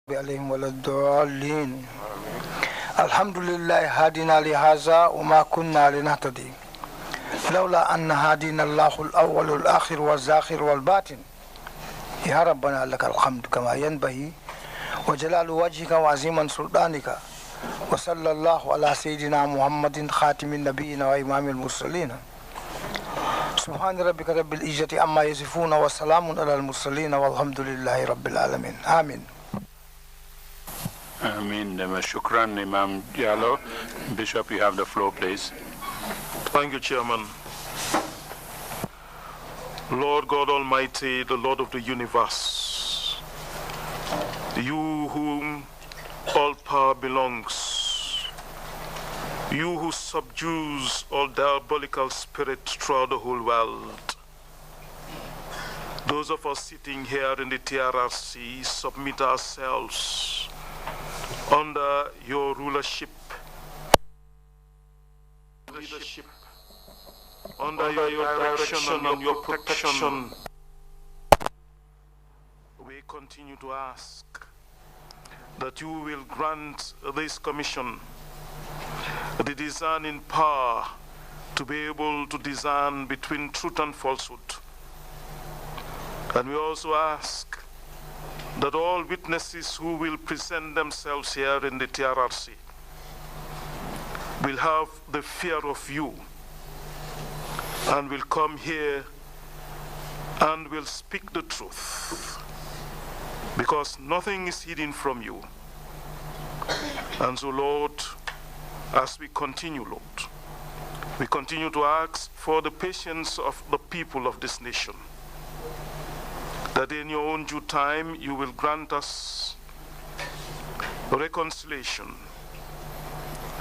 عليهم ولا الضالين. الحمد لله هادنا لهذا وما كنا لنهتدي لولا أن هادينا الله الأول والآخر والزاخر والباطن. يا ربنا لك الحمد كما ينبغي وجلال وجهك وعظيم سلطانك. وصلى الله على سيدنا محمد خاتم النبيين وإمام المرسلين. سبحان ربك رب العزة عما يصفون وسلام على المرسلين والحمد لله رب العالمين. آمين. Amin. Shukran, Imam Diallo. Bishop, you have the floor, please. Thank you, Chairman. Lord God Almighty, the Lord of the universe, you whom all power belongs, you who subdues all diabolical spirit throughout the whole world, those of us sitting here in the Trrc submit ourselves under your rulership, under your direction and your protection. We continue to ask that you will grant this commission the discerning power to be able to discern between truth and falsehood. And we also ask that all witnesses who will present themselves here in the Trrc will have the fear of you and will come here and will speak the truth, because nothing is hidden from you. And so, Lord, as we continue, Lord, we continue to ask for the patience of the people of this nation, that in your own due time you will grant us reconciliation,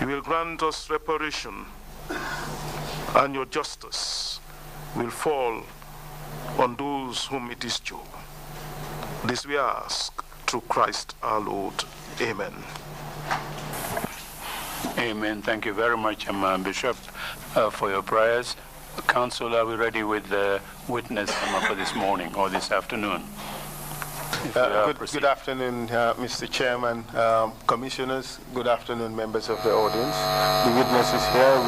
you will grant us reparation, and your justice will fall on those whom it is due. This we ask through Christ our Lord. Amen. Amen. Thank you very much, Bishop, for your prayers. Council, are we ready with the witness for this morning or this afternoon? Good afternoon, Mr. Chairman, commissioners. Good afternoon, members of the audience. The witness is here.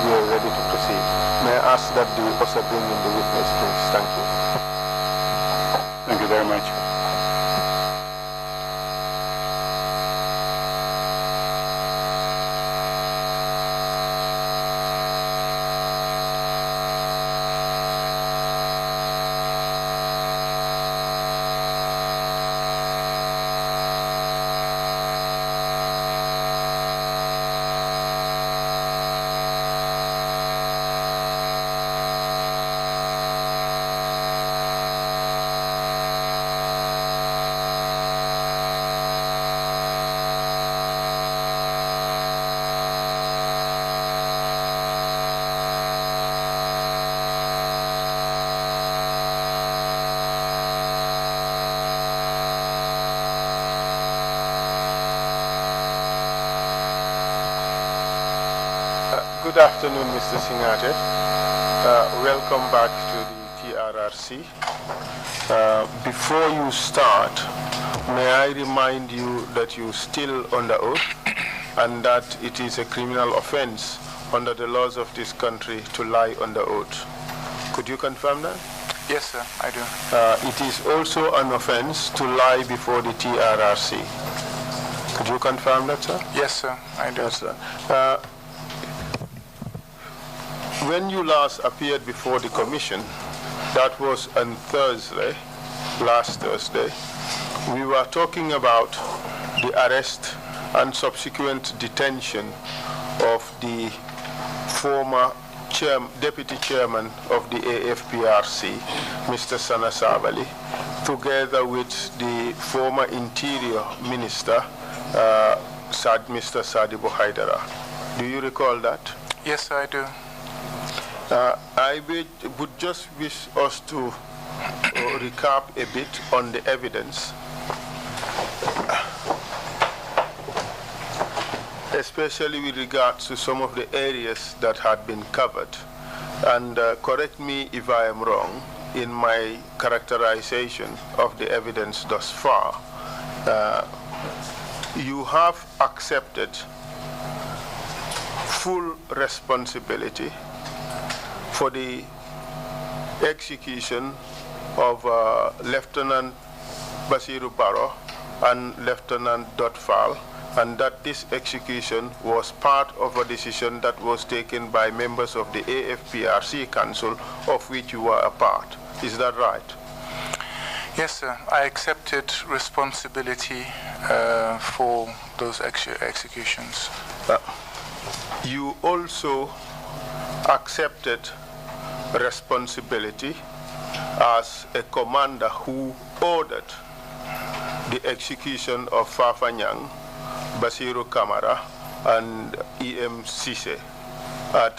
We are ready to proceed. May I ask that the officer bring in the witness, please? Thank you. Thank you very much. Good afternoon, Mr. Singhateh. Welcome back to the Trrc. Before you start, may I remind you that you're still under oath and that it is a criminal offense under the laws of this country to lie under oath. Could you confirm that? Yes, sir, I do. It is also an offense to lie before the Trrc. Could you confirm that, sir? Yes, sir, I do. Yes, sir. When you last appeared before the commission, that was on Thursday, last Thursday, we were talking about the arrest and subsequent detention of the former deputy chairman of the AFPRC, Mr. Sana Sabali, together with the former interior minister, Mr. Sadibu Haidara. Do you recall that? Yes, sir, I do. I would just wish us to recap a bit on the evidence, especially with regards to some of the areas that had been covered. And correct me if I am wrong in my characterization of the evidence thus far. you have accepted full responsibility for the execution of Lieutenant Basiru Barrow and Lieutenant Dotfal, and that this execution was part of a decision that was taken by members of the AFPRC Council, of which you were a part. Is that right? Yes, sir. I accepted responsibility for those executions. You also accepted responsibility as a commander who ordered the execution of Fafanyang, Basiru Kamara, and E.M. Sise at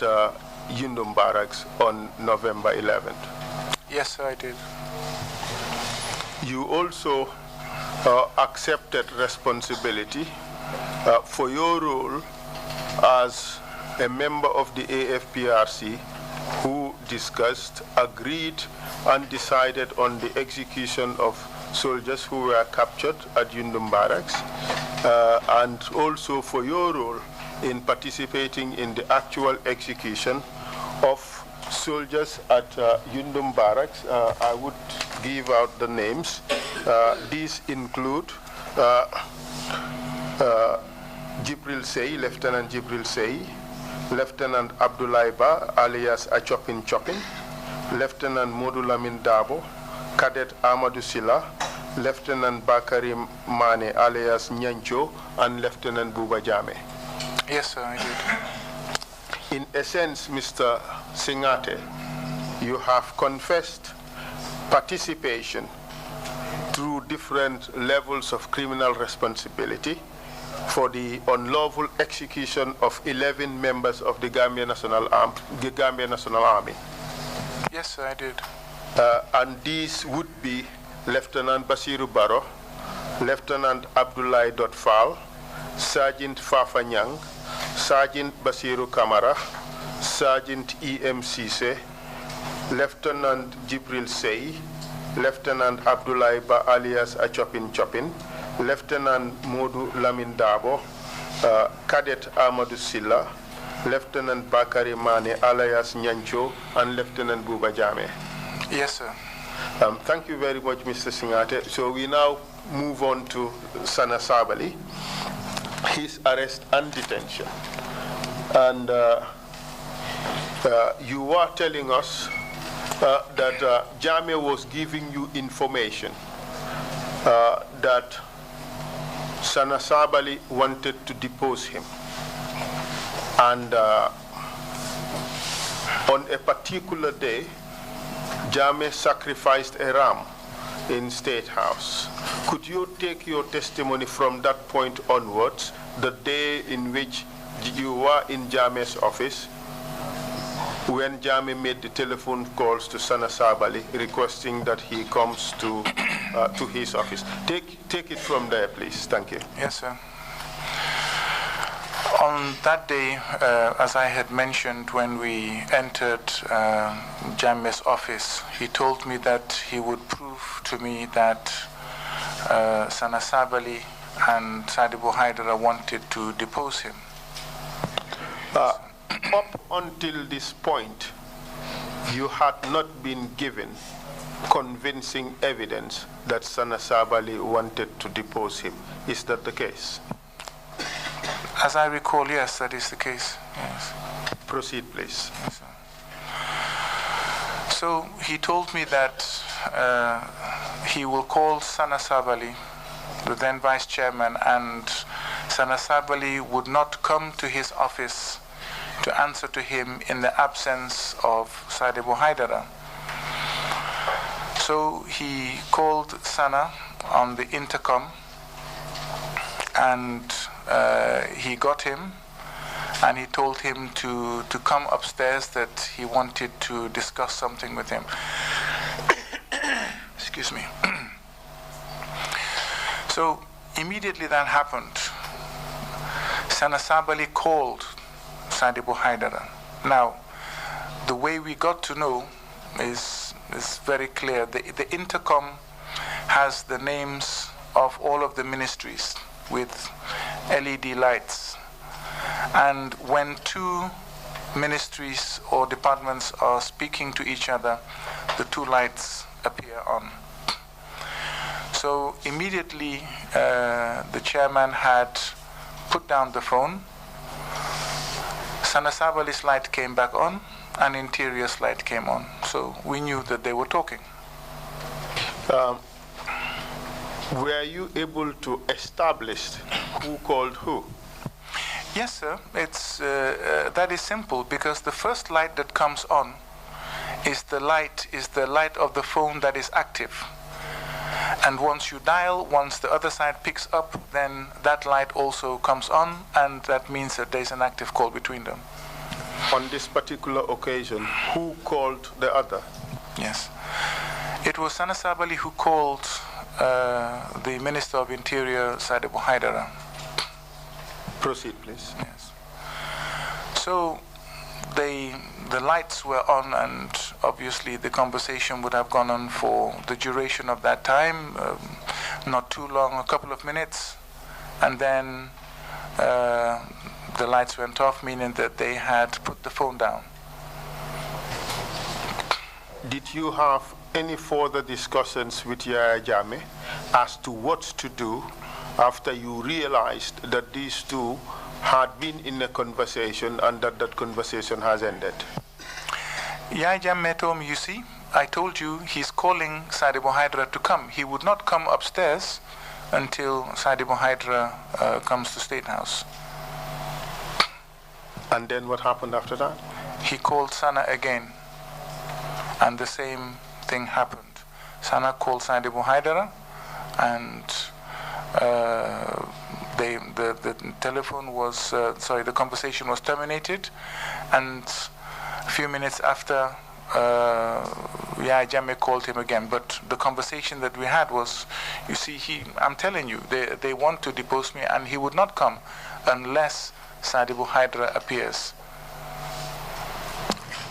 Yundum Barracks on November 11th. Yes, sir, I did. You also accepted responsibility for your role as a member of the AFPRC who discussed, agreed, and decided on the execution of soldiers who were captured at Yundum Barracks, and also for your role in participating in the actual execution of soldiers at Yundum Barracks. I would give out the names. These include Jibril Sey, Lieutenant Jibril Sey, Lieutenant Abdoulaye Ba, alias Achopin Chopin, Lieutenant Modou Lamin Dabo, Cadet Amadou Silla, Lieutenant Bakari Mane, alias Nyancho, and Lieutenant Buba Jame. Yes, sir, I did. In essence, Mr. Singhateh, you have confessed participation through different levels of criminal responsibility for the unlawful execution of 11 members of the Gambia National Army. Yes, sir, I did. And these would be Lieutenant Basiru Barrow, Lieutenant Abdoulaye Dotfal, Sergeant Fafanyang, Sergeant Basiru Kamara, Sergeant E.M. Sise, Lieutenant Jibril Sey, Lieutenant Abdoulaye Ba alias Achopin Chopin, Lieutenant Modou Lamin Dabo, Cadet Amadou Silla, Lieutenant Bakari Mane alias Nyancho, and Lieutenant Buba Jame. Yes, sir. Thank you very much, Mr. Singhateh. So we now move on to Sana Sabali, his arrest and detention. And you were telling us that Jame was giving you information that Sana Sabali wanted to depose him. And on a particular day, Jame sacrificed a ram in State House. Could you take your testimony from that point onwards, the day in which you were in Jame's office, when Jame made the telephone calls to Sana Sabali requesting that he comes to his office? Take it from there, please. Thank you. Yes, sir. On that day, as I had mentioned, when we entered Jame's office, he told me that he would prove to me that Sana Sabali and Sadibu Haidara wanted to depose him. Up until this point, you had not been given convincing evidence that Sana Sabali wanted to depose him. Is that the case? As I recall, yes, that is the case. Yes. Proceed, please. Yes, sir. So he told me that he will call Sana Sabali, the then vice chairman, and Sana Sabali would not come to his office to answer to him in the absence of Sadibu Haidara. So he called Sana on the intercom, and he got him, and he told him to come upstairs, that he wanted to discuss something with him. Excuse me. So immediately that happened, Sana Sabali called Sadibu Haidara. Now, the way we got to know is very clear. The intercom has the names of all of the ministries with LED lights. And when two ministries or departments are speaking to each other, the two lights appear on. So immediately the chairman had put down the phone. Sana Sabali's light came back on and Interior's light came on. So we knew that they were talking. Were you able to establish who called who? Yes, sir. It's that is simple, because the first light that comes on is the light of the phone that is active. And once you dial, once the other side picks up, then that light also comes on, and that means that there's an active call between them. On this particular occasion, who called the other? Yes. It was Sana Sabali who called the Minister of Interior, Sadibu Haidara. Proceed, please. Yes. So the lights were on, and obviously the conversation would have gone on for the duration of that time, not too long, a couple of minutes, and then the lights went off, meaning that they had put the phone down. Did you have any further discussions with Yaya Jammeh as to what to do after you realized that these two had been in a conversation and that conversation has ended? Yaya Jammeh told me, you see, I told you he's calling Sadibu Haidara to come. He would not come upstairs until Sadibu Haidara comes to State House. And then what happened after that? He called Sana again, and the same thing happened. Sana called Sadibu Haidara, and the telephone was, the conversation was terminated, and a few minutes after, Yaya Jammeh called him again. But the conversation that we had was, you see, I'm telling you, they want to depose me, and he would not come unless Sadibu Haidara appears.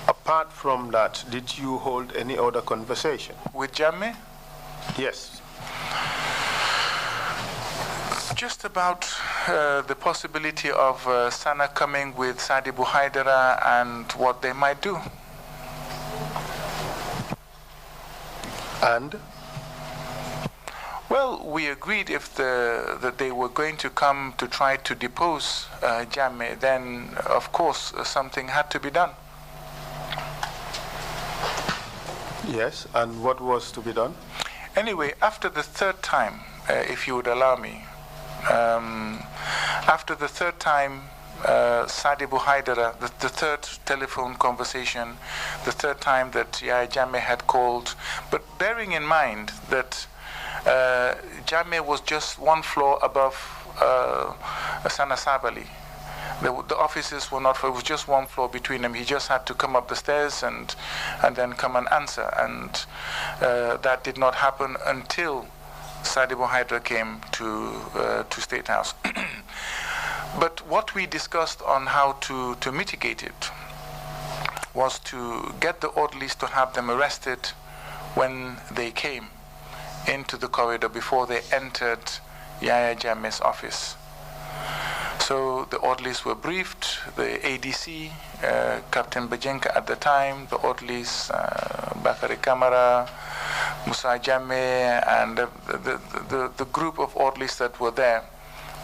Apart from that, did you hold any other conversation? With Jammeh? Yes. Just about the possibility of Sana coming with Sadibu Haidara and what they might do. And? Well, we agreed that they were going to come to try to depose Jammeh, then of course something had to be done. Yes, and what was to be done? Anyway, after the third time, if you would allow me, after the third time, Sadibu Haidara, the third telephone conversation, the third time that Yaya Jammeh had called, but bearing in mind that Jammeh was just one floor above Sana Sabali. The offices were not, it was just one floor between them. He just had to come up the stairs and then come and answer. And that did not happen until Sadibu Haidara came to State House. But what we discussed on how to mitigate it was to get the orderlies to have them arrested when they came into the corridor before they entered Yaya Jammeh's office. So the orderlies were briefed, the ADC, Captain Bajenka at the time, the orderlies, Bakari Kamara, Musa Jammeh, and the group of orderlies that were there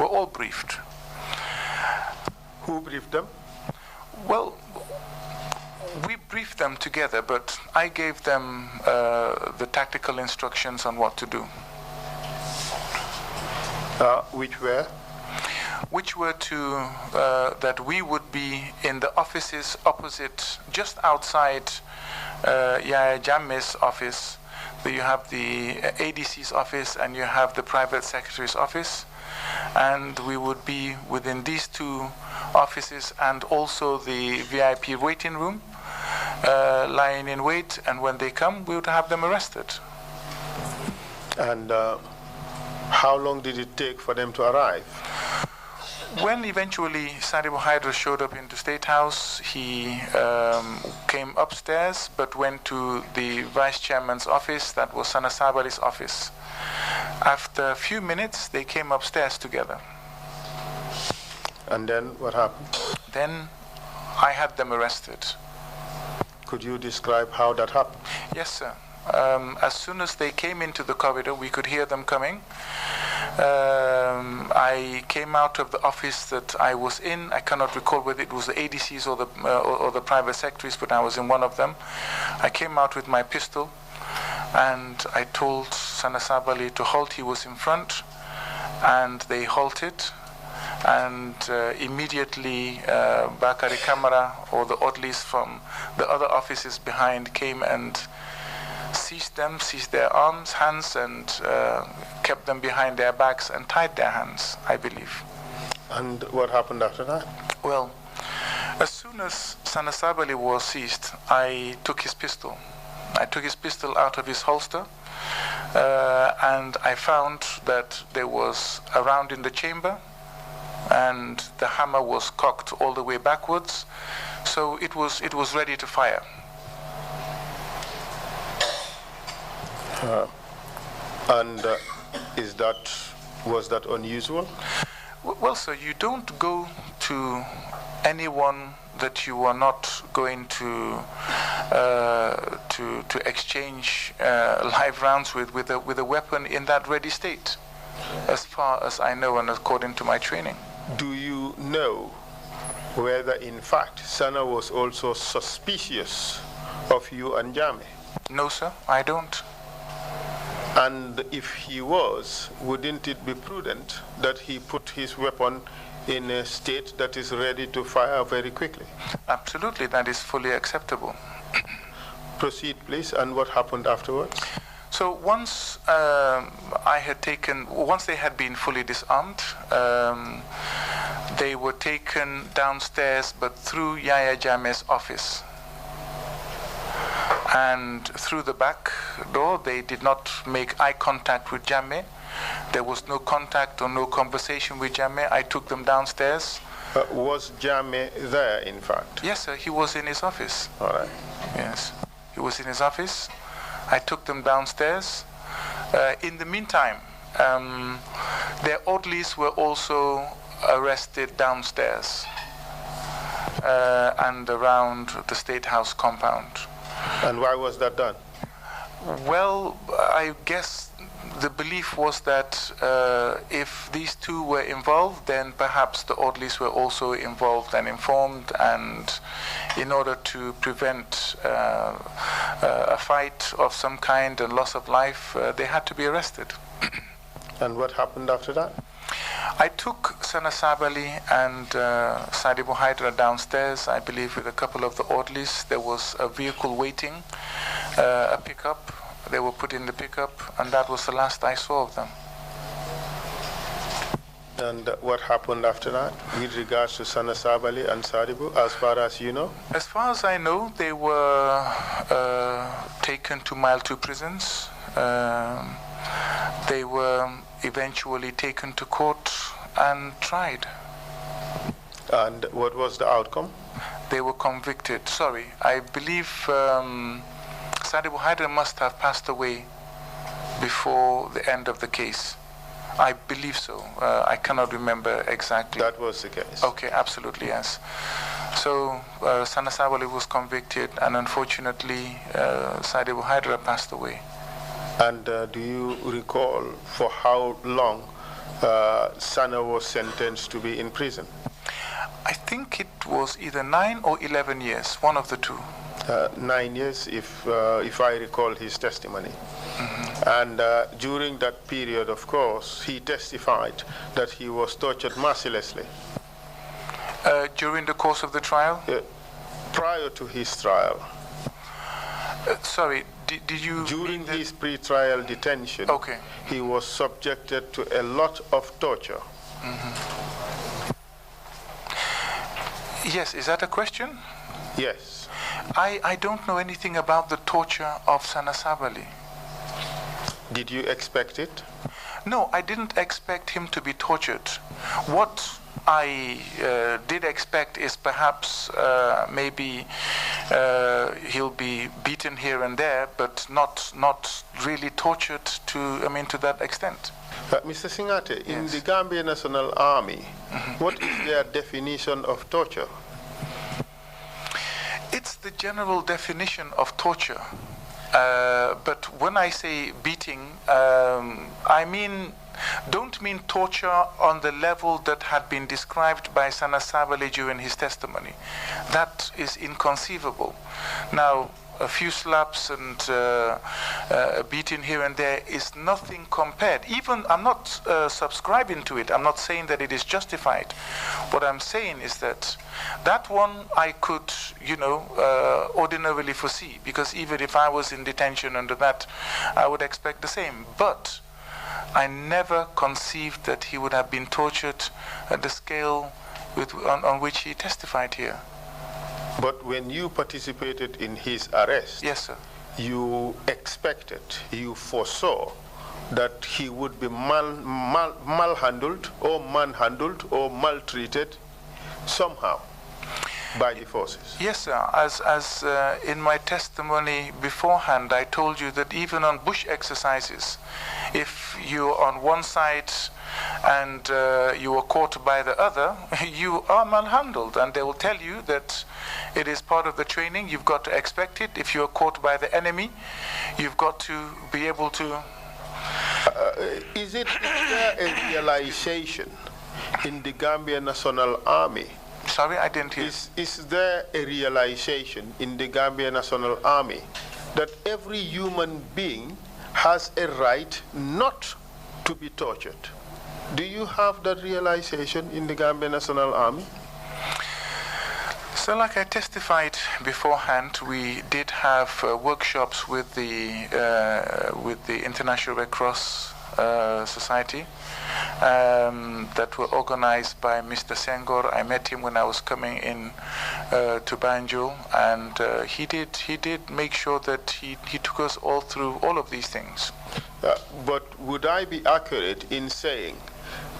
were all briefed. Who briefed them? Well, we briefed them together, but I gave them the tactical instructions on what to do. Which were? Which were to that we would be in the offices opposite, just outside Yaya Jammeh's office. You have the ADC's office and you have the private secretary's office, and we would be within these two offices and also the VIP waiting room, lying in wait, and when they come, we would have them arrested. And how long did it take for them to arrive? When eventually Sadibu Haidara showed up into State House, he came upstairs but went to the vice chairman's office, that was Sana Sabali's office. After a few minutes, they came upstairs together. And then what happened? Then I had them arrested. Could you describe how that happened? Yes, sir. As soon as they came into the corridor, we could hear them coming. I came out of the office that I was in. I cannot recall whether it was the ADCs or the private secretaries, but I was in one of them. I came out with my pistol, and I told Sanasabali to halt. He was in front, and they halted. And immediately Bakari Kamara or the orderlies from the other offices behind came and seized them, seized their arms, hands, and kept them behind their backs and tied their hands, I believe. And what happened after that? Well, as soon as Sanasabali was seized, I took his pistol. I took his pistol out of his holster, and I found that there was a round in the chamber, and the hammer was cocked all the way backwards, so it was ready to fire. Was that unusual? Well, sir, you don't go to anyone that you are not going to exchange live rounds with a weapon in that ready state, as far as I know and according to my training. Do you know whether in fact Sana was also suspicious of you and Jame? No, sir, I don't. And if he was, wouldn't it be prudent that he put his weapon in a state that is ready to fire very quickly? Absolutely, that is fully acceptable. Proceed, please. And what happened afterwards? So once once they had been fully disarmed, they were taken downstairs, but through Yaya Jame's office. And through the back door, they did not make eye contact with Jame. There was no contact or no conversation with Jame. I took them downstairs. Was Jame there, in fact? Yes, sir. He was in his office. All right. Yes. He was in his office. I took them downstairs. In the meantime, their orderlies were also arrested downstairs and around the State House compound. And why was that done? Well, I guess the belief was that if these two were involved, then perhaps the orderlies were also involved and informed, and in order to prevent a fight of some kind and loss of life, they had to be arrested. And what happened after that? I took Sanasabali and Sadibu Hydra downstairs, I believe, with a couple of the orderlies. There was a vehicle waiting, a pickup. They were put in the pickup, and that was the last I saw of them. And what happened after that with regards to Sanasabali and Sadibu, as far as you know? As far as I know, they were taken to Mile 2 prisons. They were eventually taken to court and tried. And what was the outcome? They were convicted. Sorry, I believe Sadibu Hydra must have passed away before the end of the case. I believe so. I cannot remember exactly. That was the case. Okay, absolutely, yes. So Sanasabali was convicted, and unfortunately Sadibu Hydra passed away. And do you recall for how long Sana was sentenced to be in prison? I think it was either 9 or 11 years, one of the two. 9 years, if I recall his testimony. Mm-hmm. And during that period, of course, he testified that he was tortured mercilessly. During the course of the trial? Prior to his trial. Sorry, did you... During his pre-trial detention, okay, he was subjected to a lot of torture. Mm-hmm. Yes, is that a question? Yes. I don't know anything about the torture of Sanasabali. Did you expect it? No, I didn't expect him to be tortured. What I did expect is perhaps maybe he'll be beaten here and there, but not really tortured to that extent. Mr. Singhateh, in the Gambia National Army, what is their definition of torture? It's the general definition of torture. But when I say beating, don't mean torture on the level that had been described by Sana Sabali during his testimony. That is inconceivable. Now, a few slaps and a beating here and there is nothing compared. Even, I'm not subscribing to it. I'm not saying that it is justified. What I'm saying is that one I could, ordinarily foresee, because even if I was in detention under that, I would expect the same. But I never conceived that he would have been tortured at the scale on which he testified here. But when you participated in his arrest, yes, sir, you expected, you foresaw that he would be malhandled or manhandled or maltreated somehow by the forces. Yes, sir. As in my testimony beforehand, I told you that even on bush exercises, if you're on one side and you are caught by the other, you are manhandled, and they will tell you that it is part of the training. You've got to expect it. If you are caught by the enemy, you've got to be able to. Is there a realization in the Gambia National Army? Sorry, I didn't hear. Is there a realization in the Gambia National Army that every human being has a right not to be tortured? Do you have that realization in the Gambia National Army? So, like I testified beforehand, we did have workshops with the International Red Cross Society that were organized by Mr. Senghor. I met him when I was coming in to Banjul, and he did make sure that he took us all through all of these things. But would I be accurate in saying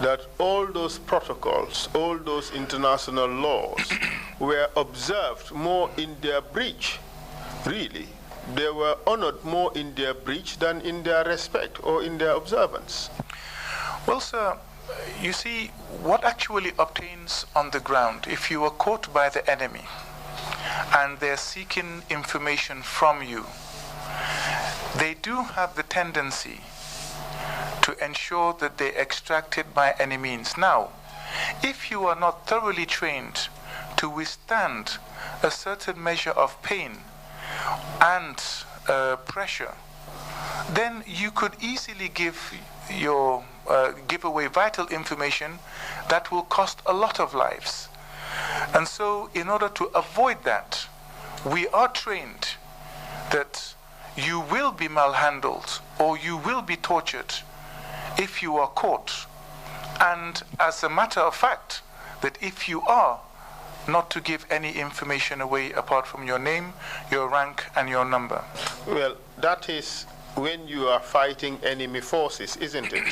that all those protocols, all those international laws were observed more in their breach? Really, they were honored more in their breach than in their respect or in their observance? Well, sir, you see, what actually obtains on the ground, if you are caught by the enemy and they're seeking information from you, they do have the tendency to ensure that they extract it by any means. Now, if you are not thoroughly trained to withstand a certain measure of pain and pressure, then you could easily give away vital information that will cost a lot of lives. And so, in order to avoid that, we are trained that you will be malhandled or you will be tortured if you are caught. And as a matter of fact, that if you are, not to give any information away apart from your name, your rank, and your number. Well, that is when you are fighting enemy forces, isn't it?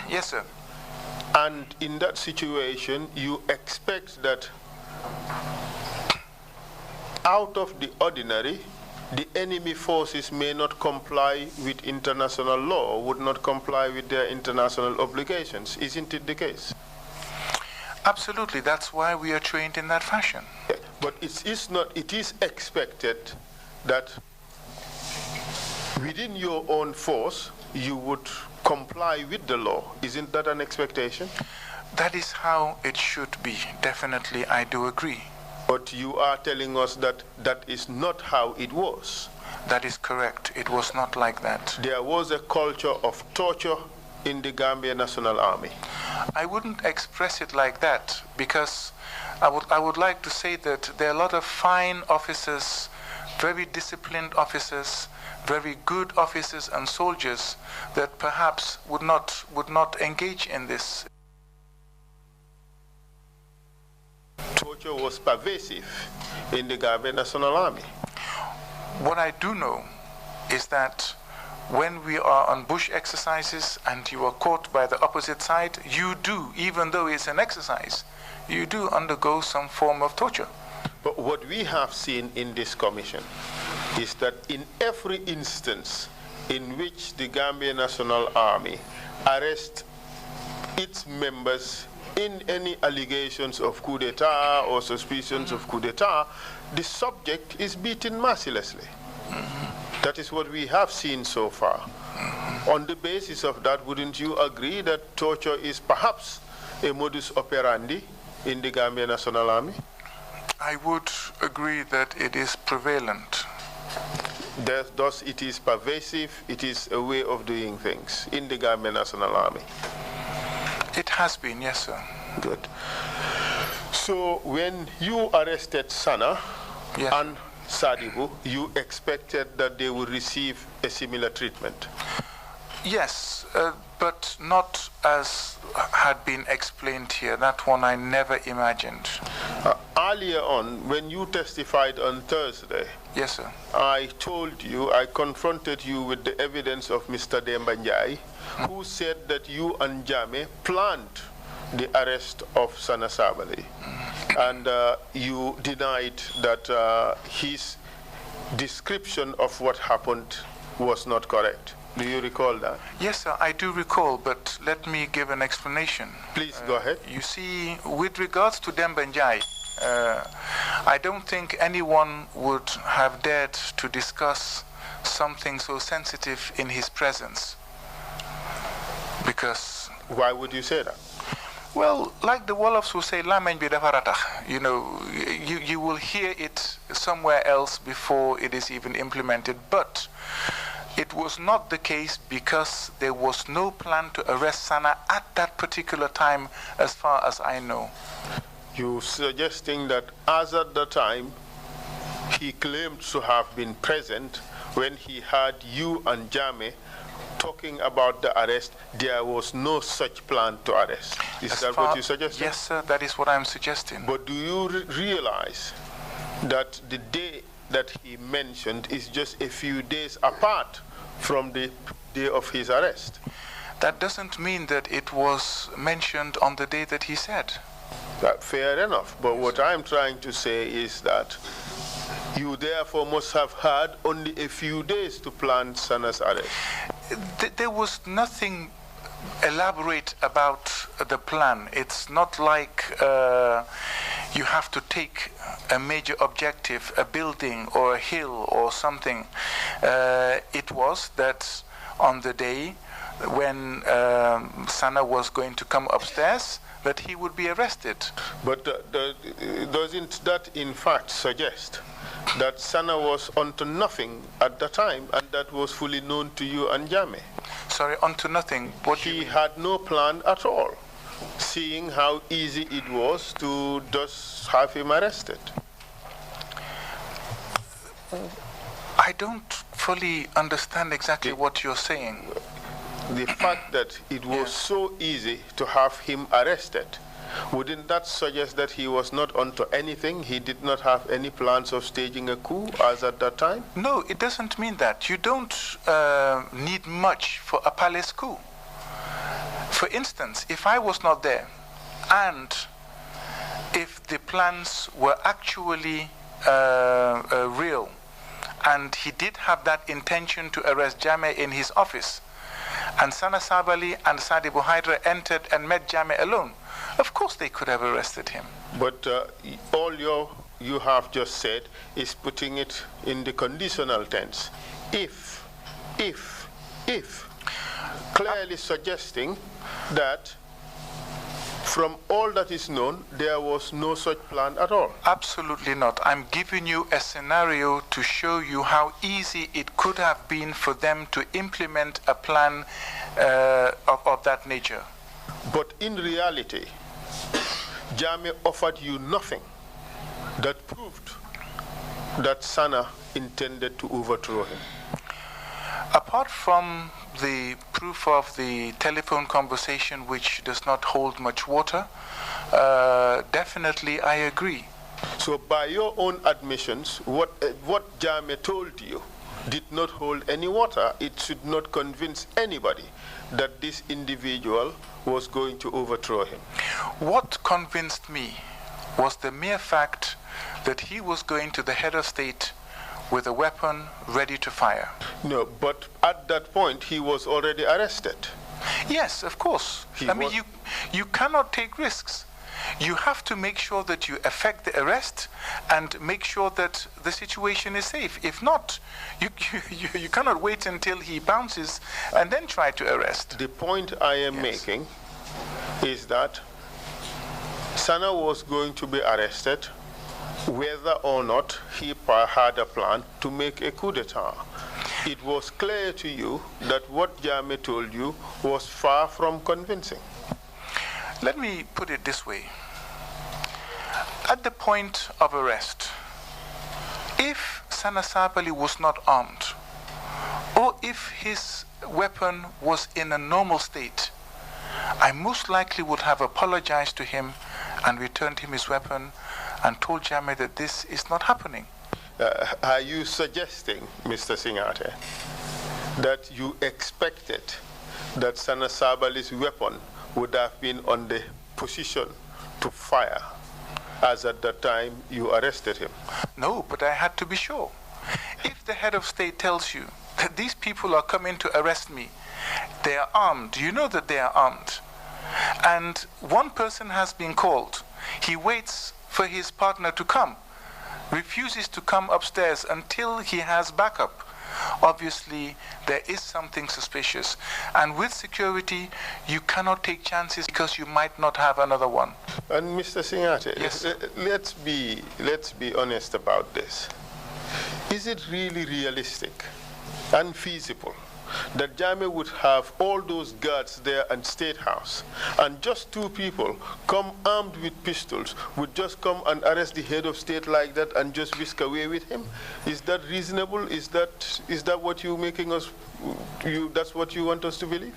Yes, sir. And in that situation, you expect that out of the ordinary, the enemy forces may not comply with international law, would not comply with their international obligations. Isn't it the case? Absolutely. That's why we are trained in that fashion. But it is expected that within your own force, you would comply with the law. Isn't that an expectation? That is how it should be. Definitely, I do agree. But you are telling us that that is not how it was. That is correct. It was not like that. There was a culture of torture in the Gambia National Army. I wouldn't express it like that, because I would like to say that there are a lot of fine officers, very disciplined officers, very good officers and soldiers that perhaps would not engage in this. Torture was pervasive in the Gambia National Army. What I do know is that when we are on bush exercises and you are caught by the opposite side, you do, even though it's an exercise, you do undergo some form of torture. But what we have seen in this commission is that in every instance in which the Gambia National Army arrests its members in any allegations of coup d'etat or suspicions of coup d'etat, the subject is beaten mercilessly. That is what we have seen so far. On the basis of that, wouldn't you agree that torture is perhaps a modus operandi in the Gambia National Army? I would agree that it is prevalent. Thus, it is pervasive, it is a way of doing things in the Gambia National Army. It has been, yes, sir. Good. So when you arrested Sana Yes. and Sadibu, you expected that they would receive a similar treatment? Yes, but not as had been explained here. That one I never imagined. Earlier on, when you testified on Thursday, Yes, sir. I told you, I confronted you with the evidence of Mr. Dembanjai, who said that you and Jame planned the arrest of Sana Sabali. And you denied that his description of what happened was not correct. Do you recall that? Yes, sir, I do recall, but let me give an explanation. Please go ahead. You see, with regards to Dembanjai, I don't think anyone would have dared to discuss something so sensitive in his presence. Because... Why would you say that? Well, like the Wolofs who say, "Lameñ bi dafa ratax," you know, you will hear it somewhere else before it is even implemented. But it was not the case because there was no plan to arrest Sana at that particular time, as far as I know. You're suggesting that as at the time he claimed to have been present when he heard you and Jame talking about the arrest, there was no such plan to arrest. Is that what you suggested? Yes, sir, that is what I'm suggesting. But do you realize that the day that he mentioned is just a few days apart from the day of his arrest? That doesn't mean that it was mentioned on the day that he said. Fair enough. But what I'm trying to say is that you therefore must have had only a few days to plan Sana's arrest. There was nothing elaborate about the plan. It's not like you have to take a major objective, a building or a hill or something. It was that on the day when Sana was going to come upstairs, that he would be arrested. But doesn't that in fact suggest that Sana was onto nothing at the time, and that was fully known to you and Jame? Sorry, onto nothing. What he had no plan at all, seeing how easy it was to just have him arrested. I don't fully understand exactly what you're saying. The fact that it was so easy to have him arrested, wouldn't that suggest that he was not onto anything? He did not have any plans of staging a coup as at that time? No, it doesn't mean that. You don't need much for a palace coup. For instance, if I was not there, and if the plans were actually real, and he did have that intention to arrest Jame in his office, and Sana Sabali and Sadibu Hydra entered and met Jame alone, of course they could have arrested him. But all you have just said is putting it in the conditional tense. If. Clearly suggesting that from all that is known, there was no such plan at all. Absolutely not. I'm giving you a scenario to show you how easy it could have been for them to implement a plan of that nature. But in reality, Jame offered you nothing that proved that Sana intended to overthrow him. Apart from the proof of the telephone conversation, which does not hold much water, definitely I agree. So by your own admissions, what Jame told you did not hold any water. It should not convince anybody that this individual was going to overthrow him. What convinced me was the mere fact that he was going to the head of state with a weapon ready to fire. No, but at that point he was already arrested. Yes, of course. You cannot take risks. You have to make sure that you effect the arrest and make sure that the situation is safe. If not, you cannot wait until he bounces and then try to arrest. The point I am making is that Sana was going to be arrested whether or not he had a plan to make a coup d'etat. It was clear to you that what Jammeh told you was far from convincing. Let me put it this way. At the point of arrest, if Sana Sabali was not armed, or if his weapon was in a normal state, I most likely would have apologized to him and returned him his weapon and told Jammeh that this is not happening. Are you suggesting, Mr. Singhateh, that you expected that Sana Sabali's weapon would have been on the position to fire as at the time you arrested him? No, but I had to be sure. If the head of state tells you that these people are coming to arrest me, they are armed, you know that they are armed, and one person has been called, he waits for his partner to come, refuses to come upstairs until he has backup. Obviously, there is something suspicious. And with security, you cannot take chances because you might not have another one. And Mr. Singhateh, yes, let's be honest about this. Is it really realistic and feasible that Jammeh would have all those guards there at State House and just two people come armed with pistols would just come and arrest the head of state like that and just whisk away with him? Is that reasonable? Is that what you're making us, that's what you want us to believe?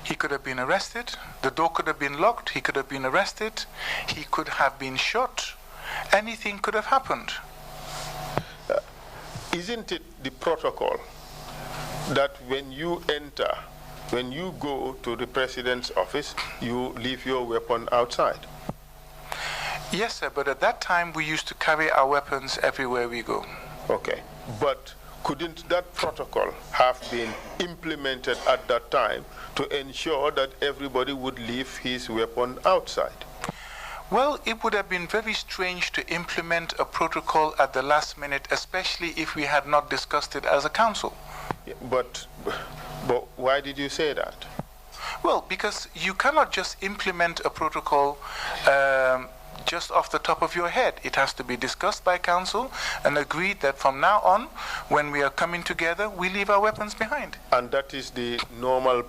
He could have been arrested, the door could have been locked, he could have been arrested, he could have been shot, anything could have happened. Isn't it the protocol that when you go to the president's office, you leave your weapon outside? Yes, sir, but at that time we used to carry our weapons everywhere we go. Okay, but couldn't that protocol have been implemented at that time to ensure that everybody would leave his weapon outside? Well, it would have been very strange to implement a protocol at the last minute, especially if we had not discussed it as a council. Yeah, but why did you say that? Well, because you cannot just implement a protocol just off the top of your head. It has to be discussed by council and agreed that from now on, when we are coming together, we leave our weapons behind. And that is the normal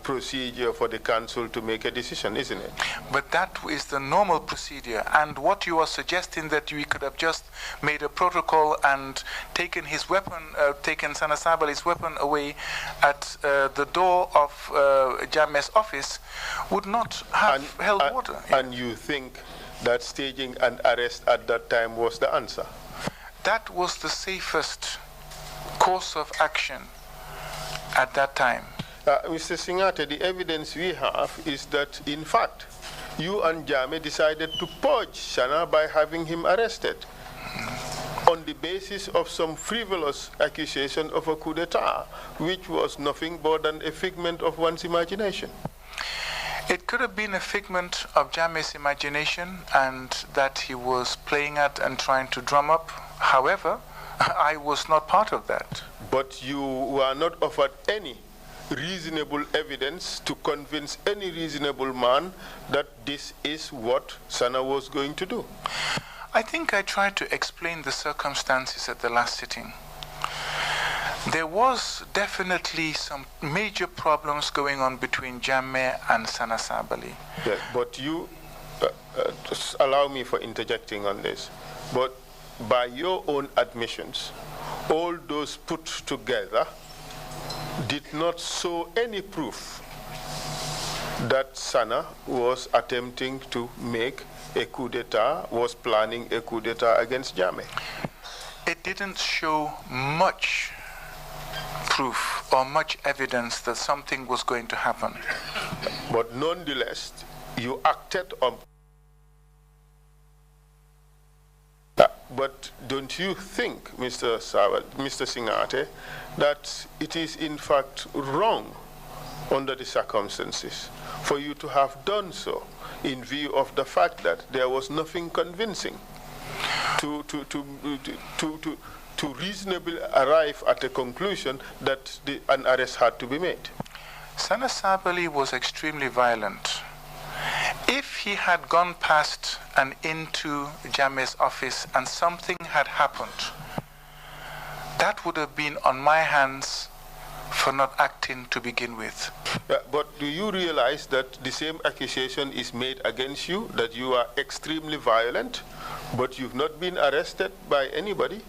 procedure for the council to make a decision, isn't it? But that is the normal procedure. And what you are suggesting that we could have just made a protocol and taken his weapon, taken Sana Sabali's weapon away at the door of Jammeh's office would not have held water. And you think that staging an arrest at that time was the answer? That was the safest course of action at that time. Mr. Singhateh, the evidence we have is that, in fact, you and Jammeh decided to purge Sana by having him arrested on the basis of some frivolous accusation of a coup d'etat, which was nothing more than a figment of one's imagination. It could have been a figment of Jammeh's imagination and that he was playing at and trying to drum up. However, I was not part of that. But you were not offered any reasonable evidence to convince any reasonable man that this is what Sana was going to do. I think I tried to explain the circumstances at the last sitting. There was definitely some major problems going on between Jammeh and Sana Sabali. Yes, but you, just allow me for interjecting on this, but by your own admissions, all those put together did not show any proof that Sana was attempting to make a coup d'etat, was planning a coup d'etat against Jammeh. It didn't show much proof or much evidence that something was going to happen. But nonetheless, you acted on. But don't you think, Mr. Singhateh, that it is in fact wrong under the circumstances for you to have done so in view of the fact that there was nothing convincing to reasonably arrive at a conclusion that an arrest had to be made? Sana Sabali was extremely violent. If he had gone past and into Jammeh's office and something had happened, that would have been on my hands for not acting to begin with. But do you realize that the same accusation is made against you, that you are extremely violent, but you've not been arrested by anybody?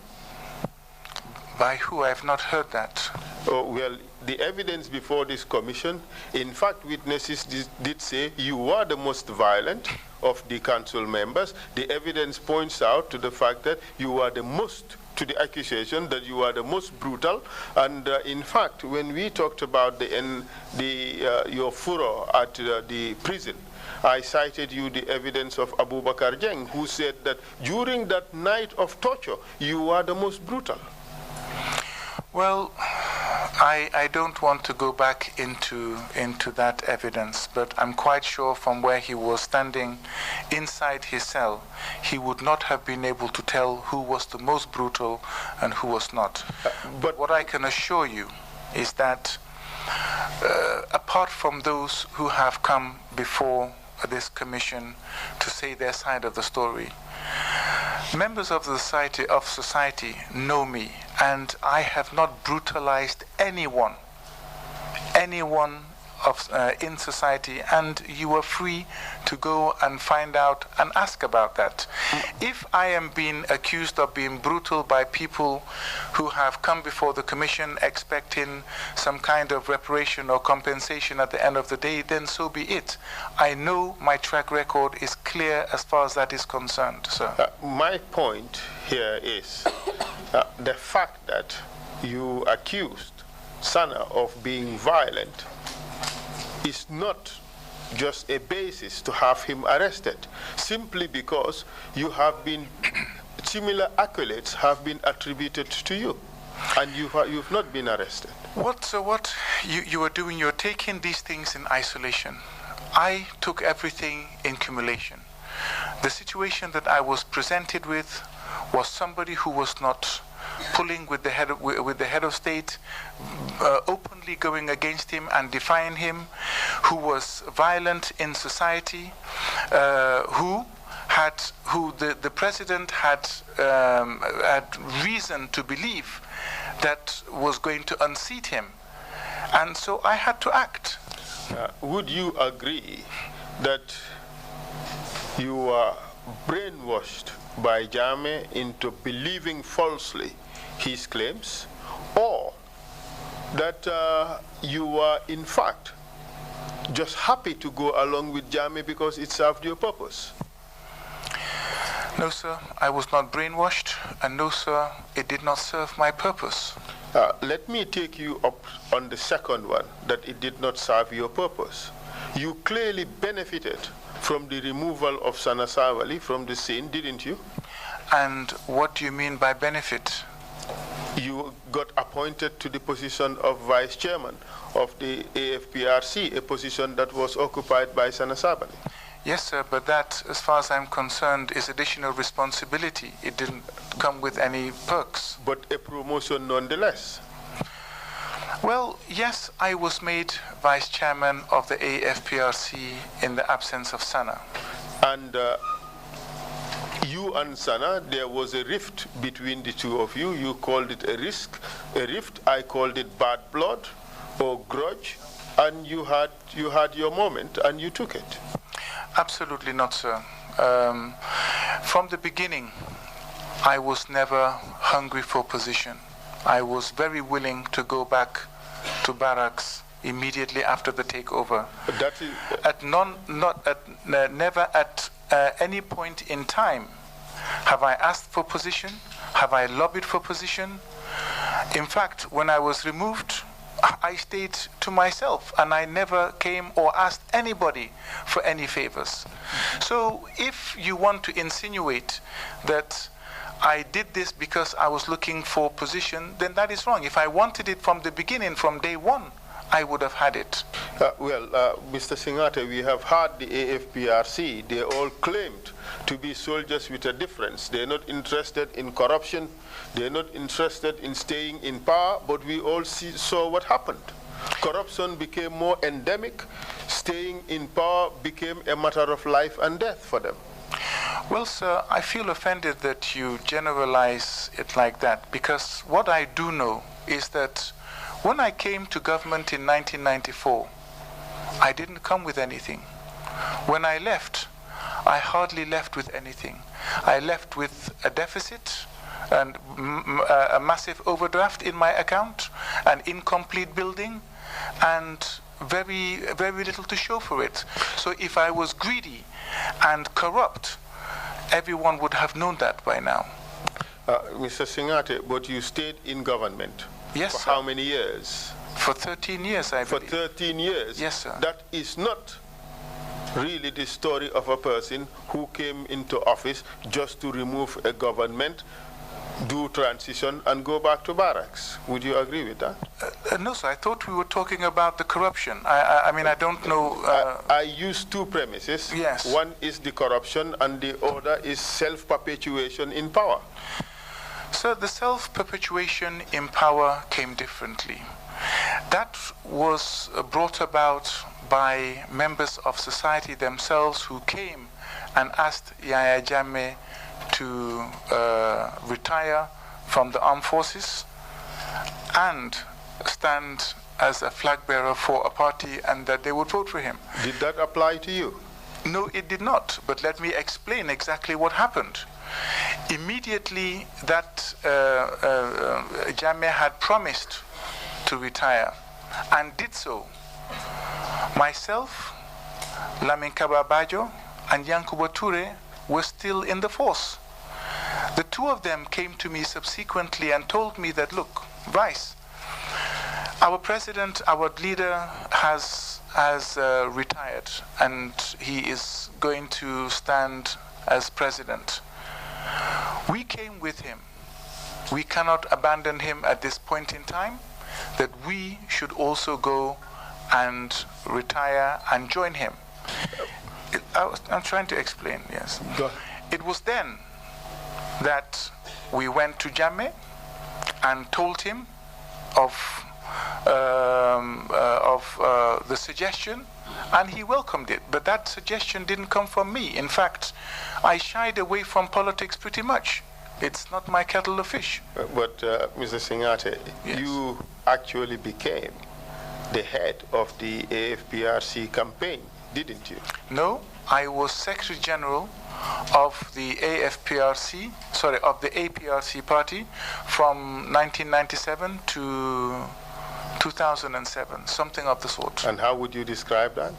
By who? I have not heard that. Oh, well, the evidence before this commission, in fact, witnesses did say you were the most violent of the council members. The evidence points out to the fact that you are the most, to the accusation that you are the most brutal. And in fact, when we talked about your furor at the prison, I cited you the evidence of Abu Bakar Jeng, who said that during that night of torture, you were the most brutal. Well, I don't want to go back into that evidence, but I'm quite sure from where he was standing inside his cell, he would not have been able to tell who was the most brutal and who was not. But what I can assure you is that apart from those who have come before this commission to say their side of the story, members of the society know me, and I have not brutalized anyone in society, and you are free to go and find out and ask about that. If I am being accused of being brutal by people who have come before the commission expecting some kind of reparation or compensation at the end of the day, then so be it. I know my track record is clear as far as that is concerned, sir. My point here is the fact that you accused Sana of being violent is not just a basis to have him arrested, simply because you have been, similar accolades have been attributed to you, and you've not been arrested. What you are doing, you're taking these things in isolation. I took everything in cumulation. The situation that I was presented with was somebody who was not pulling with the head of state, openly going against him and defying him, who was violent in society, who the president had reason to believe that was going to unseat him, and so I had to act. Would you agree that you were brainwashed by Jammeh into believing falsely his claims, or that you were in fact just happy to go along with Jammeh because it served your purpose? No, sir, I was not brainwashed, and no, sir, it did not serve my purpose. Let me take you up on the second one, that it did not serve your purpose. You clearly benefited from the removal of Sana Sabali from the scene, didn't you? And what do you mean by benefit? You got appointed to the position of vice chairman of the AFPRC, a position that was occupied by Sana Sabali. Yes, sir, but that, as far as I'm concerned, is additional responsibility. It didn't come with any perks. But a promotion nonetheless. Well, yes, I was made vice chairman of the AFPRC in the absence of Sana. And you and Sana, there was a rift between the two of you. You called it a rift. I called it bad blood or grudge. And you had your moment, and you took it. Absolutely not, sir. From the beginning, I was never hungry for position. I was very willing to go back to barracks immediately after the takeover. Never at any point in time have I asked for position, have I lobbied for position. In fact, when I was removed, I stayed to myself and I never came or asked anybody for any favors. So if you want to insinuate that I did this because I was looking for position, then that is wrong. If I wanted it from the beginning, from day one, I would have had it. Mr. Singhateh, we have had the AFPRC. They all claimed to be soldiers with a difference. They're not interested in corruption. They're not interested in staying in power, but we all saw what happened. Corruption became more endemic. Staying in power became a matter of life and death for them. Well, sir, I feel offended that you generalize it like that, because what I do know is that when I came to government in 1994, I didn't come with anything. When I left, I hardly left with anything. I left with a deficit and a massive overdraft in my account, an incomplete building, and very, very little to show for it. So if I was greedy and corrupt, everyone would have known that by now. Mr. Singhateh, but you stayed in government. Yes, for sir. how many years? For 13 years, I believe. For 13 years? Yes, sir. That is not really the story of a person who came into office just to remove a government, do transition, and go back to barracks. Would you agree with that? No, sir. I thought we were talking about the corruption. I mean, I don't know. I use two premises. Yes. One is the corruption, and the other is self-perpetuation in power. So the self-perpetuation in power came differently. That was brought about by members of society themselves who came and asked Yahya Jammeh to retire from the armed forces and stand as a flag bearer for a party, and that they would vote for him. Did that apply to you? No, it did not. But let me explain exactly what happened. Immediately that Jammeh had promised to retire and did so, myself, Lamin Kaba Bajo, and Yankuba Toure were still in the force. The two of them came to me subsequently and told me that, look, Vice, our president, our leader has retired and he is going to stand as president. We came with him. We cannot abandon him at this point in time, that we should also go and retire and join him. I'm trying to explain, yes. It was then that we went to Jammeh and told him of the suggestion, and he welcomed it. But that suggestion didn't come from me. In fact, I shied away from politics pretty much. It's not my kettle of fish. But Mr. Singhateh, yes. You actually became the head of the AFPRC campaign, didn't you? No, I was Secretary General of the AFPRC, sorry, of the APRC party from 1997 to 2007, something of the sort. And how would you describe that?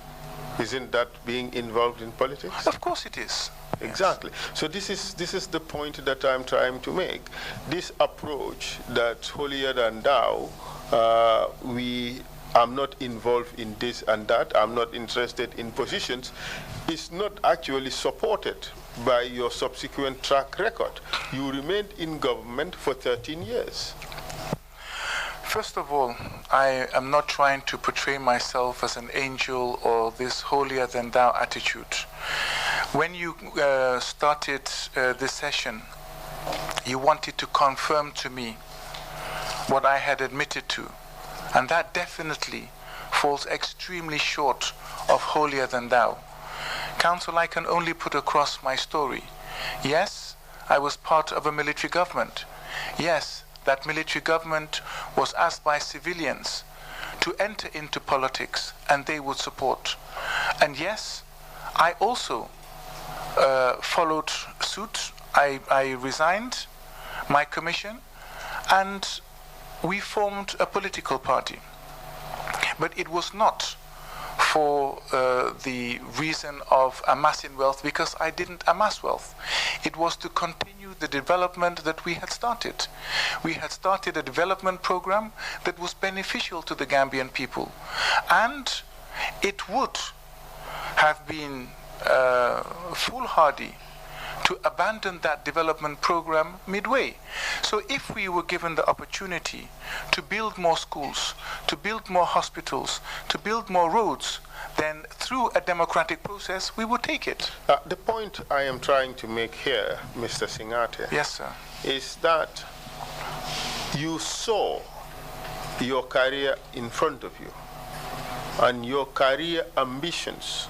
Isn't that being involved in politics? Of course it is. Exactly. Yes. So this is the point that I'm trying to make. This approach that holier than thou, I'm not involved in this and that, I'm not interested in positions, is not actually supported by your subsequent track record. You remained in government for 13 years. First of all, I am not trying to portray myself as an angel or this holier than thou attitude. When you started this session, you wanted to confirm to me what I had admitted to, and that definitely falls extremely short of holier than thou. Council, I can only put across my story. Yes, I was part of a military government. Yes, that military government was asked by civilians to enter into politics, and they would support. And yes, I also followed suit. I resigned my commission, and we formed a political party. But it was not for the reason of amassing wealth, because I didn't amass wealth. It was to continue the development that we had started. We had started a development program that was beneficial to the Gambian people. And it would have been foolhardy to abandon that development program midway. So if we were given the opportunity to build more schools, to build more hospitals, to build more roads, then through a democratic process, we would take it. The point I am trying to make here, Mr. Singhateh, yes, sir, is that you saw your career in front of you, and your career ambitions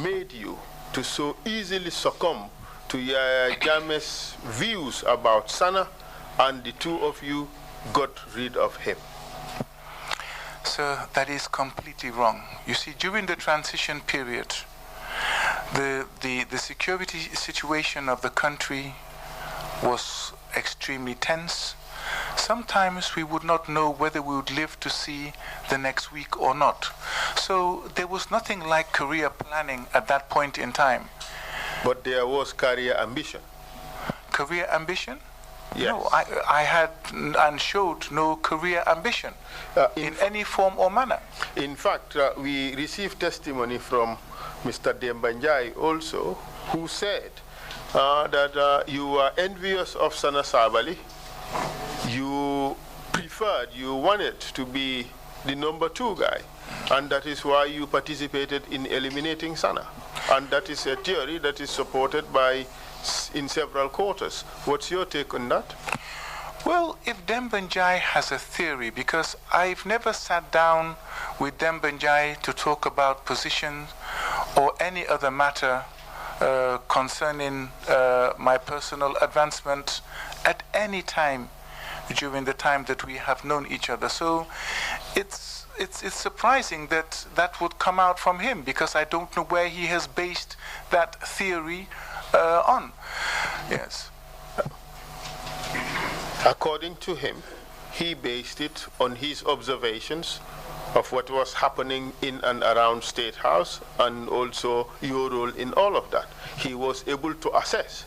made you to so easily succumb to Yahya Jammeh's views about Sana, and the two of you got rid of him. Sir, that is completely wrong. You see, during the transition period, the security situation of the country was extremely tense. Sometimes we would not know whether we would live to see the next week or not. So there was nothing like career planning at that point in time. But there was career ambition. Career ambition? Yes. No, I had and showed no career ambition in any form or manner. In fact, we received testimony from Mr. Dembanjai also, who said that you were envious of Sana Sabali. You wanted to be the number 2 guy, and that is why you participated in eliminating Sana. And that is a theory that is supported in several quarters. What's your take on that? Well, if Dembanjai has a theory, because I've never sat down with Dembanjai to talk about position or any other matter concerning my personal advancement at any time during the time that we have known each other. So it's surprising that that would come out from him, because I don't know where he has based that theory on. Yes. According to him, he based it on his observations of what was happening in and around State House, and also your role in all of that. He was able to assess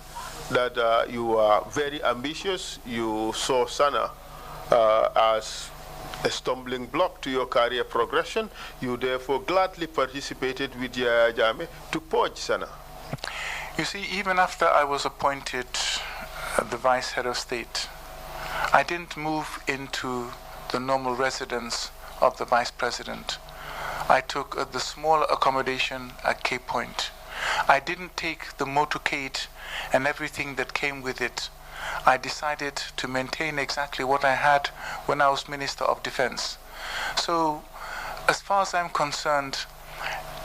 that you are very ambitious. You saw Sana as a stumbling block to your career progression. You therefore gladly participated with Yahya Jammeh to purge Sana. You see, even after I was appointed the Vice Head of State, I didn't move into the normal residence of the Vice President. I took the small accommodation at Cape Point. I didn't take the motorcade and everything that came with it. I decided to maintain exactly what I had when I was Minister of Defense. So, as far as I'm concerned,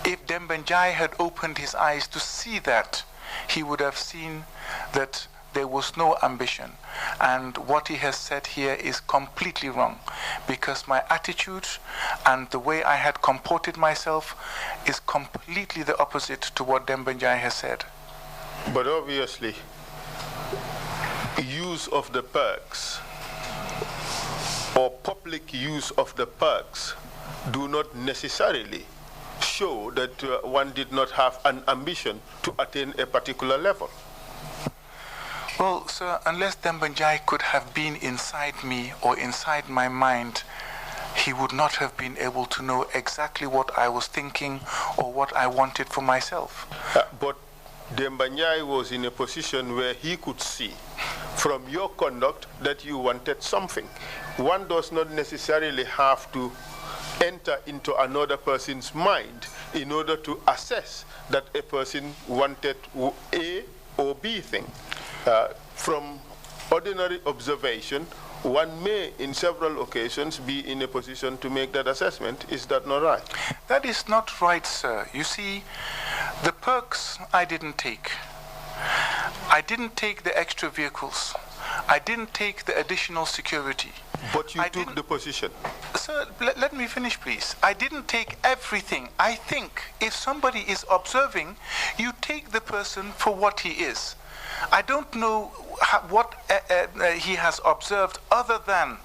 if Dembanjai had opened his eyes to see that, he would have seen that there was no ambition. And what he has said here is completely wrong, because my attitude and the way I had comported myself is completely the opposite to what Dembanjai has said. But obviously, use of the perks or public use of the perks do not necessarily show that one did not have an ambition to attain a particular level. Well, sir, unless Dembanjai could have been inside me or inside my mind, he would not have been able to know exactly what I was thinking or what I wanted for myself. But Dembanjai was in a position where he could see from your conduct that you wanted something. One does not necessarily have to enter into another person's mind in order to assess that a person wanted A or B thing. From ordinary observation, one may, in several occasions, be in a position to make that assessment. Is that not right? That is not right, sir. You see, the perks I didn't take. I didn't take the extra vehicles. I didn't take the additional security. But you took the position. Sir, let me finish, please. I didn't take everything. I think if somebody is observing, you take the person for what he is. I don't know what he has observed other than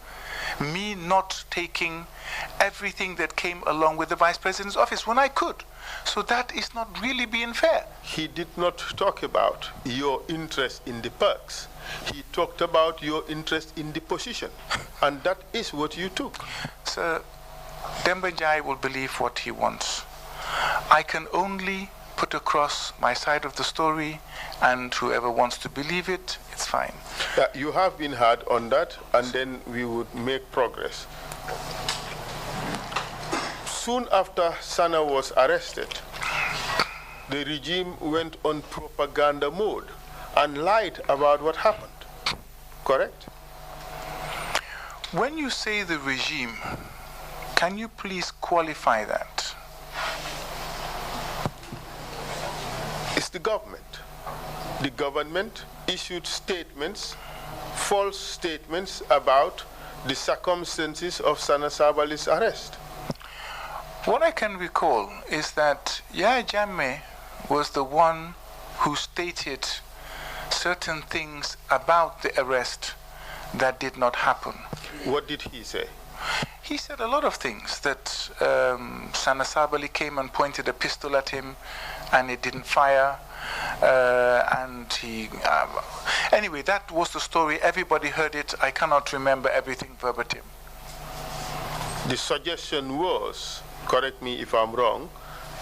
me not taking everything that came along with the Vice President's office when I could. So that is not really being fair. He did not talk about your interest in the perks. He talked about your interest in the position. And that is what you took. Sir, Demba Njai will believe what he wants. I can only put across my side of the story, and whoever wants to believe it, it's fine. You have been hard on that, and then we would make progress. Soon after Sana was arrested, the regime went on propaganda mode and lied about what happened. Correct? When you say the regime, can you please qualify that? It's the government. The government issued statements, false statements about the circumstances of Sana Sabali's arrest. What I can recall is that Yahya Jammeh was the one who stated certain things about the arrest that did not happen. What did he say? He said a lot of things, that Sana Sabali came and pointed a pistol at him and it didn't fire. And he... anyway, that was the story. Everybody heard it. I cannot remember everything verbatim. The suggestion was, correct me if I'm wrong,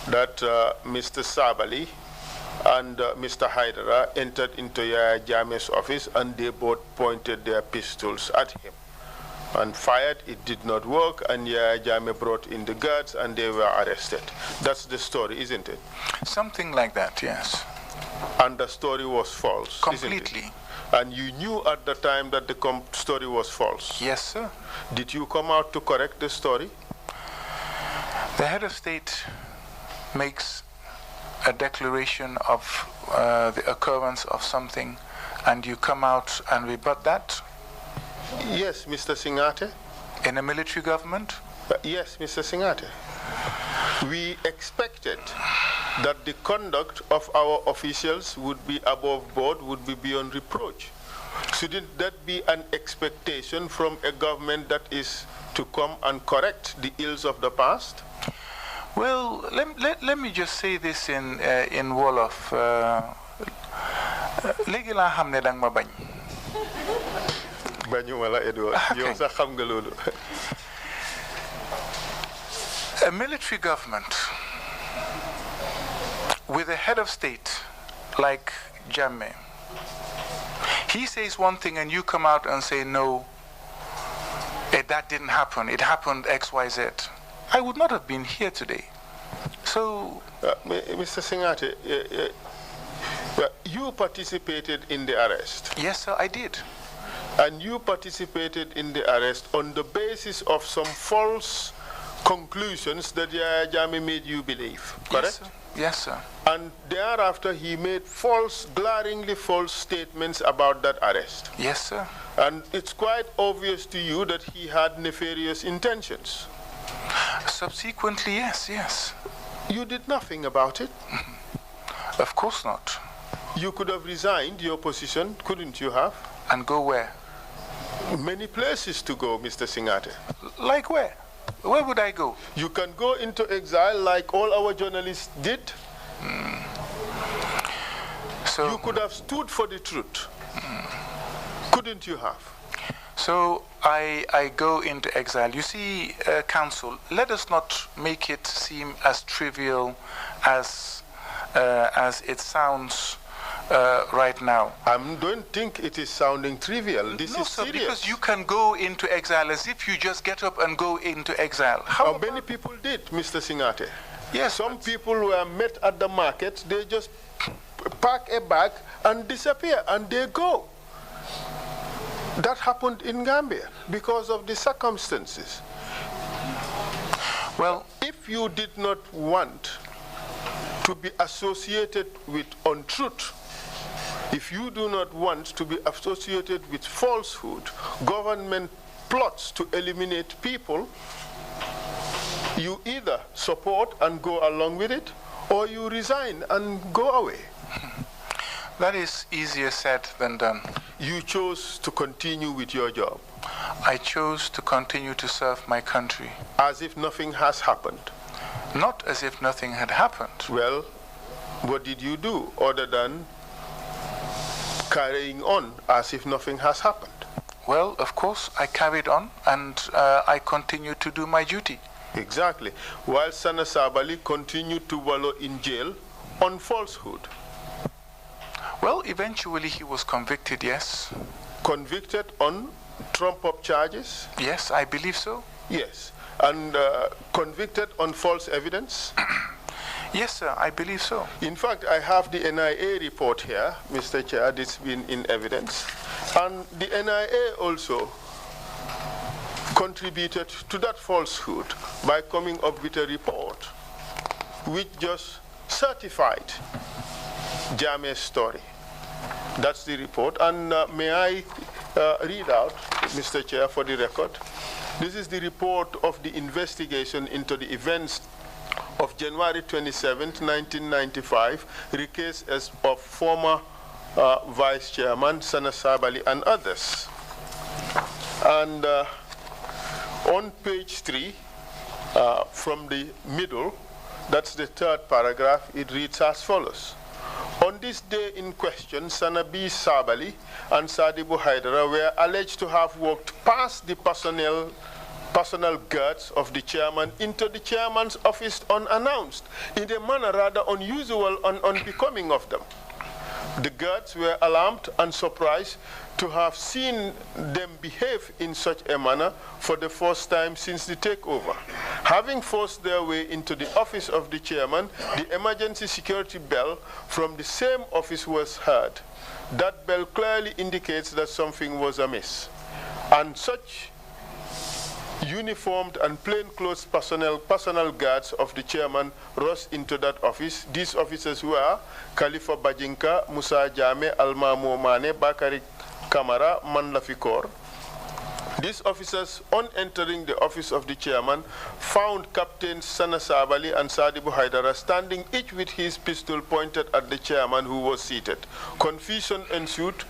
that Mr. Sabali and Mr. Haidara entered into Yahya Jammeh's office and they both pointed their pistols at him and fired. It did not work, and Yahya Jammeh brought in the guards and they were arrested. That's the story, isn't it? Something like that, yes. And the story was false, completely. Isn't it? And you knew at the time that the story was false? Yes, sir. Did you come out to correct the story? The head of state makes a declaration of the occurrence of something, and you come out and rebut that? Yes, Mr. Singhateh. In a military government? Yes, Mr. Singhateh. We expected that the conduct of our officials would be above board, would be beyond reproach. Shouldn't that be an expectation from a government that is to come and correct the ills of the past? Well, let me just say this in Wolof. Léegi laa xam ne dang ma bañ. Bañuma la, Edward. Yow sax xam nga loolu. A military government with a head of state like Jammeh, he says one thing and you come out and say, no, that didn't happen. It happened X, Y, Z. I would not have been here today. So... Mr. Singhateh, you participated in the arrest. Yes, sir, I did. And you participated in the arrest on the basis of some false conclusions that Yahya Jammeh made you believe, correct? Yes, sir. Yes, sir. And thereafter he made false, glaringly false statements about that arrest. Yes, sir. And it's quite obvious to you that he had nefarious intentions. Subsequently, yes, yes. You did nothing about it. Of course not. You could have resigned your position, couldn't you have? And go where? Many places to go, Mr. Singhateh. Like where? Where would I go? You can go into exile like all our journalists did. So you could have stood for the truth. Couldn't you have? So I go into exile. You see, Council, let us not make it seem as trivial as it sounds right now. I don't think it is sounding trivial. This is sir, serious. Because you can go into exile as if you just get up and go into exile. How many people did, Mr. Singhateh? Yes. Some people were met at the market, they just pack a bag and disappear, and they go. That happened in Gambia because of the circumstances. Well, if you did not want to be associated with untruth, if you do not want to be associated with falsehood, government plots to eliminate people, you either support and go along with it, or you resign and go away. That is easier said than done. You chose to continue with your job. I chose to continue to serve my country. As if nothing has happened. Not as if nothing had happened. Well, what did you do other than carrying on as if nothing has happened? Well, of course, I carried on and I continued to do my duty. Exactly. While Sana Sabali continued to wallow in jail on falsehood. Well, eventually he was convicted, yes. Convicted on trump-up charges? Yes, I believe so. Yes. And convicted on false evidence? Yes, sir, I believe so. In fact, I have the NIA report here, Mr. Chair, that's been in evidence. And the NIA also contributed to that falsehood by coming up with a report which just certified Jammeh's story. That's the report. And may I read out, Mr. Chair, for the record? This is the report of the investigation into the events of January 27, 1995, the case of former Vice Chairman Sana Sabali and others. And on page 3, from the middle, that's the third paragraph, it reads as follows. On this day in question, Sana B. Sabali and Sadibu Haidara were alleged to have walked past the personal guards of the chairman into the chairman's office unannounced, in a manner rather unusual and unbecoming of them. The guards were alarmed and surprised to have seen them behave in such a manner for the first time since the takeover. Having forced their way into the office of the chairman, the emergency security bell from the same office was heard. That bell clearly indicates that something was amiss. And such uniformed and plainclothes personal guards of the chairman rushed into that office. These officers were Khalifa Bajinka, Musa Jame, Almamo Mane, Bakari Kamara, Manlafikor. These officers, on entering the office of the chairman, found Captains Sana Sabali and Sadibu Haidara standing each with his pistol pointed at the chairman, who was seated. Confusion ensued.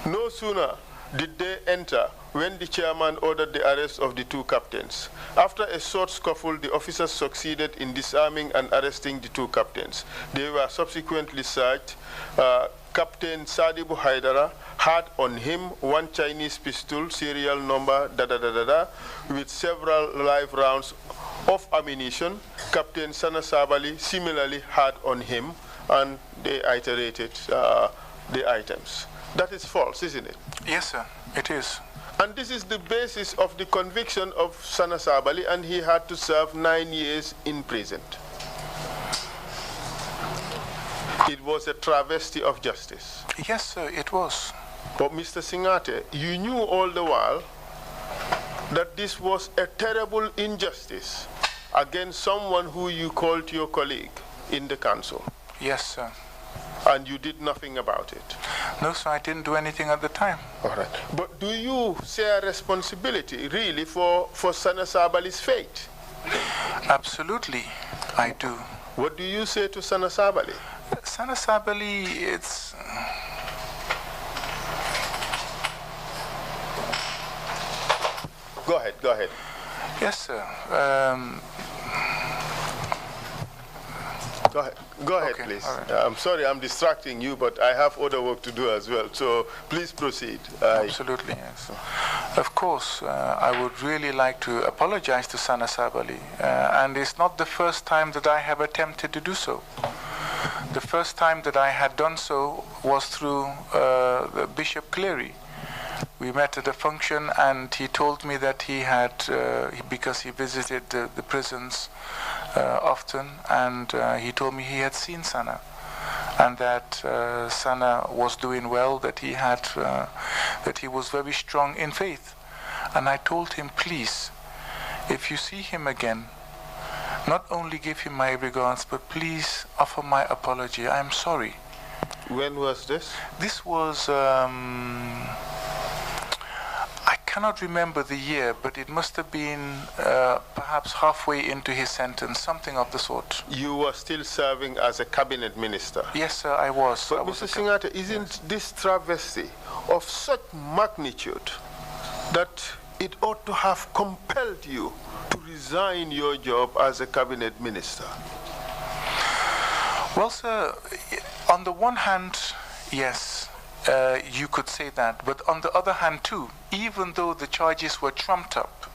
No sooner did they enter when the chairman ordered the arrest of the two captains. After a short scuffle, the officers succeeded in disarming and arresting the two captains. They were subsequently searched. Captain Sadibu Haidara had on him one Chinese pistol, serial number with several live rounds of ammunition. Captain Sana Sabali similarly had on him, and they iterated the items. That is false, isn't it? Yes, sir, it is. And this is the basis of the conviction of Sana Sabali, and he had to serve 9 years in prison. It was a travesty of justice. Yes, sir, it was. But Mr. Singhateh, you knew all the while that this was a terrible injustice against someone who you called your colleague in the council. Yes, sir. And you did nothing about it. No, sir, I didn't do anything at the time. All right. But do you share responsibility, really, for Sana Sabali's fate? Absolutely, I do. What do you say to Sana Sabali? Sana Sabali, it's... Go ahead. Yes, sir. Go ahead, okay, please. right. I'm sorry I'm distracting you, but I have other work to do as well. So please proceed. Absolutely, yes. Of course, I would really like to apologize to Sana Sabali. And it's not the first time that I have attempted to do so. The first time that I had done so was through Bishop Cleary. We met at a function, and he told me that he had, because he visited the prisons often, and he told me he had seen Sana, and that Sana was doing well, that he had, that he was very strong in faith. And I told him, please, if you see him again, not only give him my regards, but please offer my apology. I am sorry. When was this? This was, I cannot remember the year, but it must have been perhaps halfway into his sentence, something of the sort. You were still serving as a cabinet minister? Yes, sir, I was. But Mr. Singhateh, isn't this travesty of such magnitude that it ought to have compelled you to resign your job as a cabinet minister. Well, sir, on the one hand, yes, you could say that. But on the other hand, too, even though the charges were trumped up,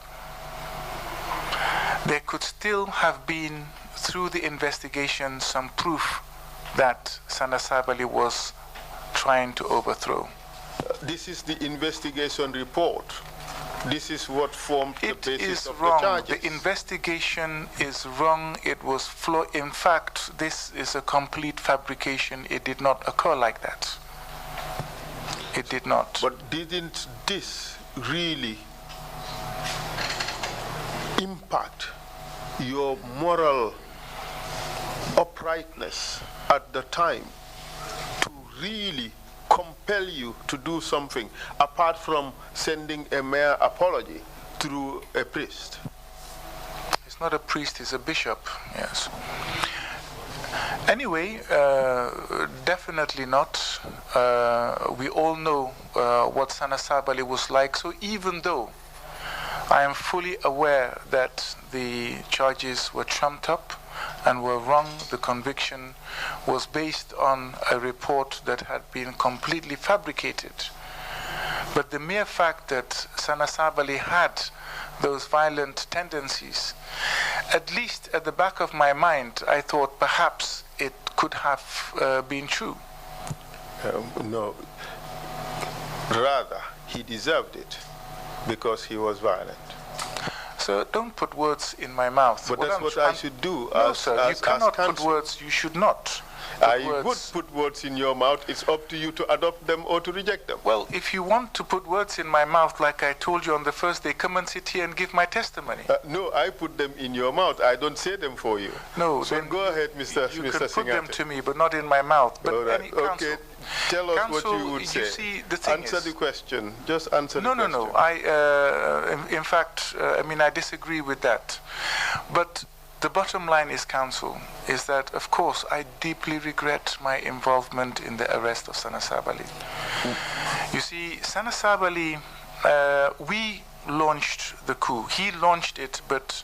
there could still have been, through the investigation, some proof that Sana Sabali was trying to overthrow. This is the investigation report. This is what formed the basis of wrong. the charges. The investigation is wrong. It was flawed. In fact, this is a complete fabrication. It did not occur like that. It did not. But didn't this really impact your moral uprightness at the time to really compel you to do something apart from sending a mere apology through a priest? It's not a priest, it's a bishop, yes. Anyway, definitely not. We all know what Sana Sabali was like, so even though I am fully aware that the charges were trumped up and were wrong, the conviction was based on a report that had been completely fabricated. But the mere fact that Sana Sabali had those violent tendencies, at least at the back of my mind, I thought perhaps it could have been true. No, rather, he deserved it because he was violent. So don't put words in my mouth. But that's what I should do. No, sir, you cannot put words. You should not. I would put words in your mouth. It's up to you to adopt them or to reject them. Well, if you want to put words in my mouth, like I told you on the first day, come and sit here and give my testimony. No, I put them in your mouth. I don't say them for you. No, so go ahead, Mr. You Mr. can put them Singhateh. to me, but not in my mouth. But all right. Counsel, okay, tell us Counsel, what you would say. You see, the thing answer is, the question. Just answer the question. No. In fact, I disagree with that. But the bottom line is, Counsel, is that, of course, I deeply regret my involvement in the arrest of Sana Sabali. You see, Sana Sabali, we launched the coup. He launched it, but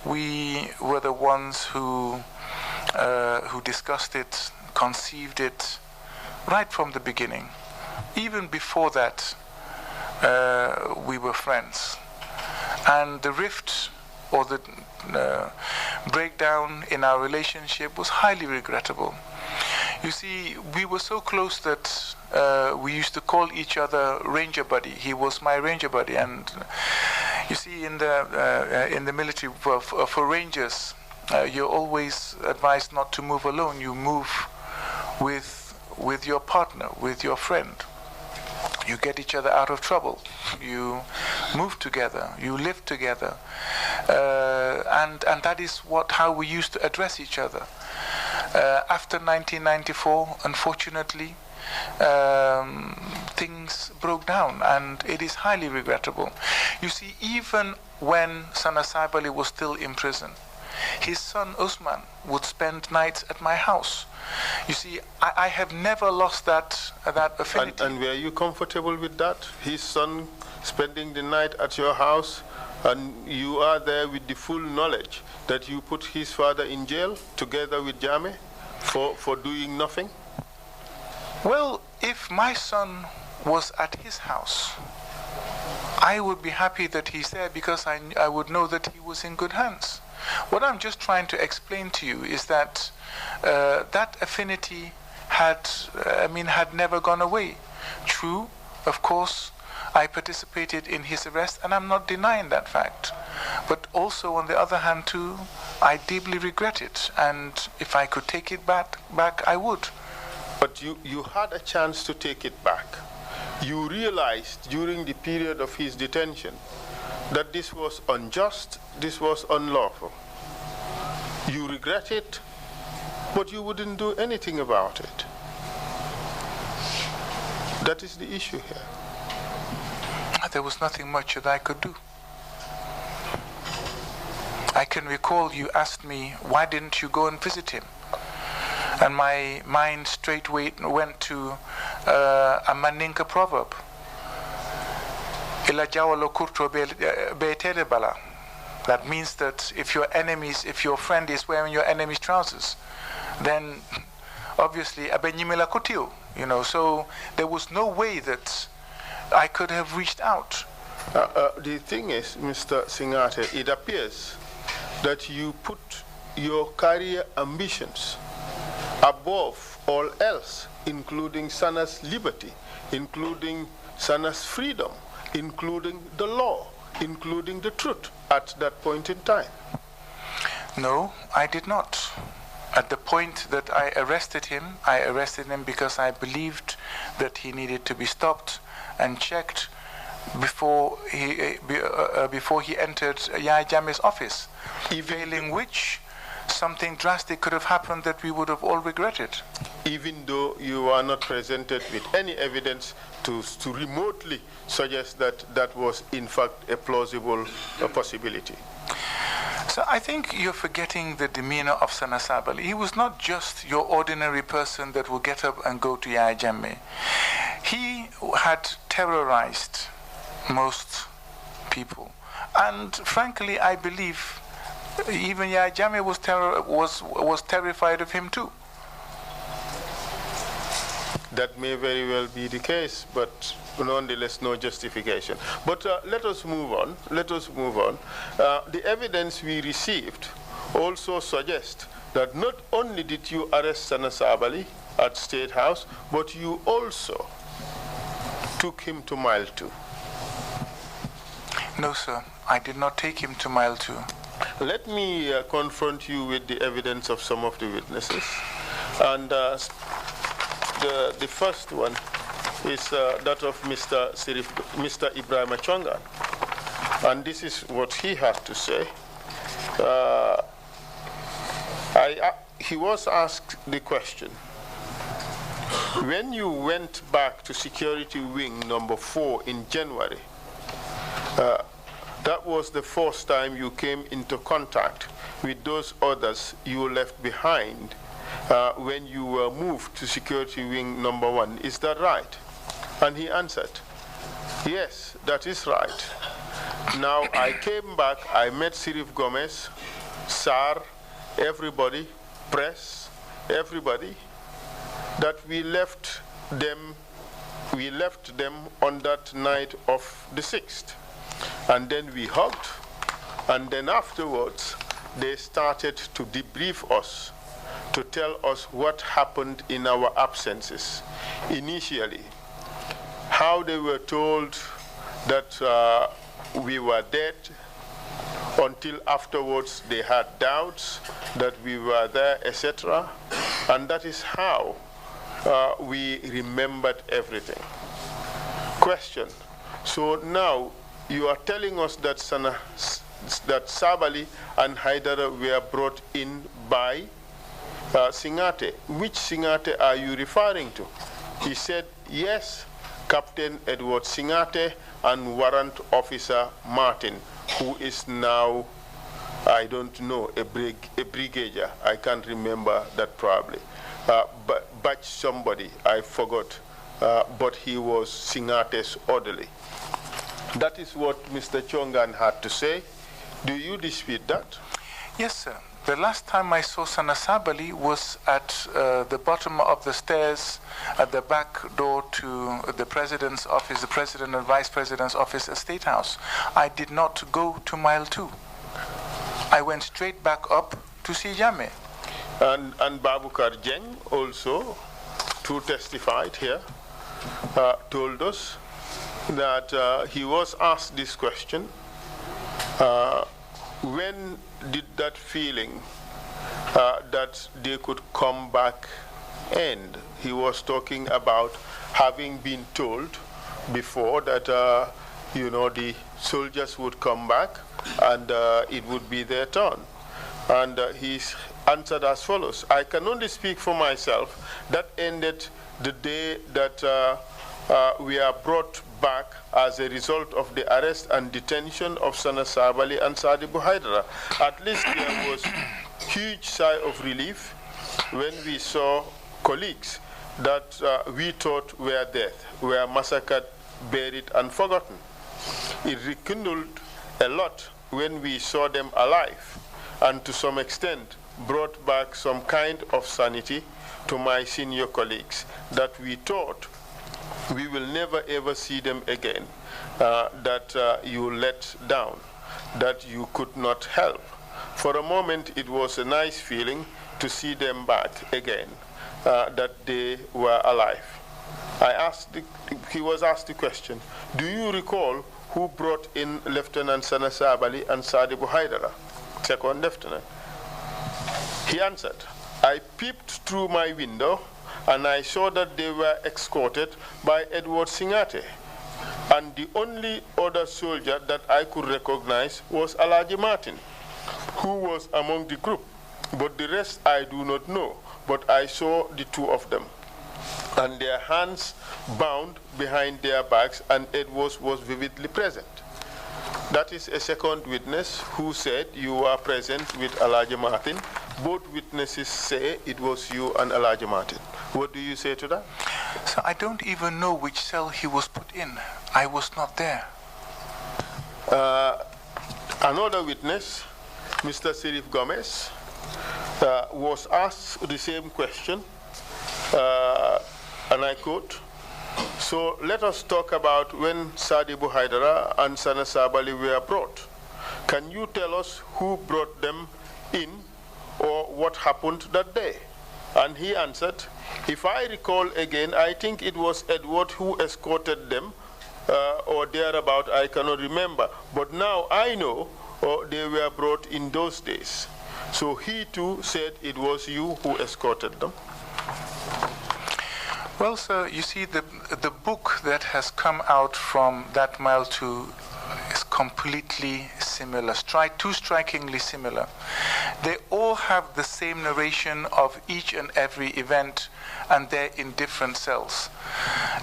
we were the ones who discussed it, conceived it, right from the beginning. Even before that, we were friends. And the rift or the breakdown in our relationship was highly regrettable. You see, we were so close that we used to call each other Ranger Buddy. He was my Ranger Buddy. And you see, in the military, for Rangers, you're always advised not to move alone. You move with your partner, with your friend. You get each other out of trouble. You move together. You live together. And that is how we used to address each other. After 1994, unfortunately, things broke down, and it is highly regrettable. You see, even when Sana Sabali was still in prison, his son Usman would spend nights at my house. You see, I have never lost that affinity. And were you comfortable with that? His son spending the night at your house, and you are there with the full knowledge that you put his father in jail together with Jame for doing nothing? Well, if my son was at his house, I would be happy that he's there because I would know that he was in good hands. What I'm just trying to explain to you is that that affinity had never gone away. True, of course, I participated in his arrest, and I'm not denying that fact. But also, on the other hand, too, I deeply regret it, and if I could take it back, I would. But you had a chance to take it back. You realized during the period of his detention that this was unjust, this was unlawful. You regret it, but you wouldn't do anything about it. That is the issue here. There was nothing much that I could do. I can recall you asked me, why didn't you go and visit him? And my mind straightway went to a Mandinka proverb. ila jawalo kurto be tele bala. That means that if your friend is wearing your enemy's trousers, then obviously abenyimela kutiu, so there was no way that I could have reached out. The thing is, Mr. Singhateh, it appears that you put your career ambitions above all else, including Sana's liberty, including Sana's freedom, including the law, including the truth at that point in time. No, I did not. At the point that I arrested him because I believed that he needed to be stopped and checked before he entered Yahya Jammeh's office, failing which something drastic could have happened that we would have all regretted. Even though you are not presented with any evidence to remotely suggest that that was in fact a plausible possibility. So I think you're forgetting the demeanor of Sana Sabali. He was not just your ordinary person that will get up and go to Yahya Jammeh. He had terrorized most people. And frankly, I believe even Yahya Jammeh was terrified of him too. That may very well be the case, but nonetheless, no justification. But let us move on. The evidence we received also suggests that not only did you arrest Sana Sabali at State House, but you also took him to Mile 2. No, sir. I did not take him to Mile 2. Let me confront you with the evidence of some of the witnesses. And the first one is that of Mr. Ibrahim Chongan. And this is what he had to say. He was asked the question, when you went back to Security Wing number 4 in January, that was the first time you came into contact with those others you left behind when you were moved to Security Wing number 1. Is that right? And he answered, yes, that is right. Now I came back, I met Sirif Gomez, Sar, everybody, press, everybody, that we left them on that night of the 6th. And then we hugged, and then afterwards they started to debrief us, to tell us what happened in our absences. Initially, how they were told that we were dead, until afterwards they had doubts that we were there, etc. And that is how we remembered everything. Question. So now you are telling us that Sabali and Haidara were brought in by Singhateh. Which Singhateh are you referring to? He said, yes, Captain Edward Singhateh and Warrant Officer Martin, who is now, I don't know, a brigadier. I can't remember that probably. But somebody, I forgot. But he was Singhateh's orderly. That is what Mr. Chongan had to say. Do you dispute that? Yes, sir. The last time I saw Sana Sabali was at the bottom of the stairs at the back door to the President's office, the President and Vice President's office at State House. I did not go to Mile 2. I went straight back up to see Jammeh. And Babukar Jeng also, who testified here, told us that he was asked this question, when did that feeling that they could come back end? He was talking about having been told before that, the soldiers would come back and it would be their turn. And he answered as follows: I can only speak for myself. That ended the day that we are brought back as a result of the arrest and detention of Sana Sabali and Sadibu Haidara. At least there was huge sigh of relief when we saw colleagues that we thought were dead, were massacred, buried, and forgotten. it rekindled a lot when we saw them alive, and to some extent brought back some kind of sanity to my senior colleagues that we thought we will never ever see them again, that you let down, that you could not help. For a moment, it was a nice feeling to see them back again, that they were alive. He was asked the question, do you recall who brought in Lieutenant Sana Sabali and Sadibu Haidara, second lieutenant? He answered, I peeped through my window and I saw that they were escorted by Edward Singhateh. And the only other soldier that I could recognize was Alaji Martin, who was among the group. But the rest I do not know, but I saw the two of them, and their hands bound behind their backs, and Edwards was vividly present. That is a second witness who said you were present with Alaji Martin. Both witnesses say it was you and Alaji Martin. What do you say to that? So I don't even know which cell he was put in. I was not there. Another witness, Mr. Sirif Gomez, was asked the same question, and I quote, so let us talk about when Sadibu Haidara and Sana Sabali were brought. Can you tell us who brought them in or what happened that day? And he answered, if I recall again, I think it was Edward who escorted them, or thereabout, I cannot remember. But now I know they were brought in those days. So he too said it was you who escorted them. Well, sir, you see, the book that has come out from that mile two is completely similar, too strikingly similar. They all have the same narration of each and every event, and they're in different cells.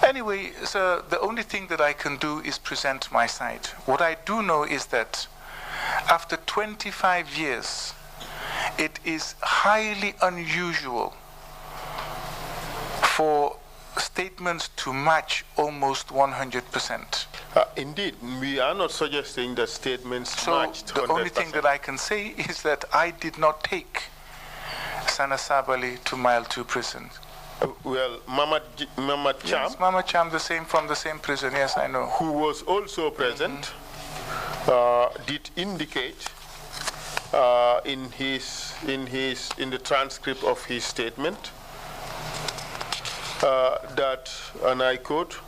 Anyway, sir, the only thing that I can do is present my side. What I do know is that after 25 years, it is highly unusual for statements to match almost 100%. Indeed, we are not suggesting that statements matched 100%. So the only thing that I can say is that I did not take Sana Sabali to Mile 2 prison. Well, Mama Cham, yes, Mama Cham, from the same prison, yes, I know. Who was also present, did indicate in the transcript of his statement that, and I quote,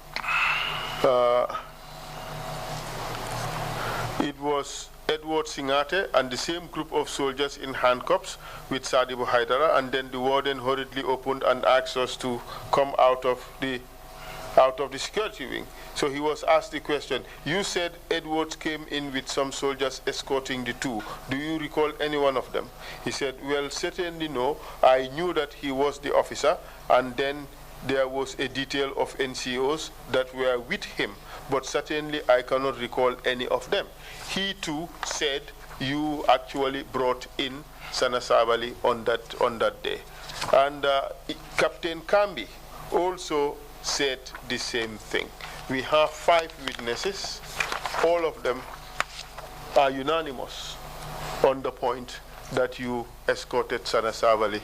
it was Edward Singhateh and the same group of soldiers in handcuffs with Sadibu Haidara, and then the warden hurriedly opened and asked us to come out of the security wing. So he was asked the question, you said Edwards came in with some soldiers escorting the two. Do you recall any one of them? He said, well, certainly no. I knew that he was the officer, and then there was a detail of NCOs that were with him, but certainly I cannot recall any of them. He too said you actually brought in Sana Sabali on that day. And Captain Kambi also said the same thing. We have 5 witnesses. All of them are unanimous on the point that you escorted Sana Sabali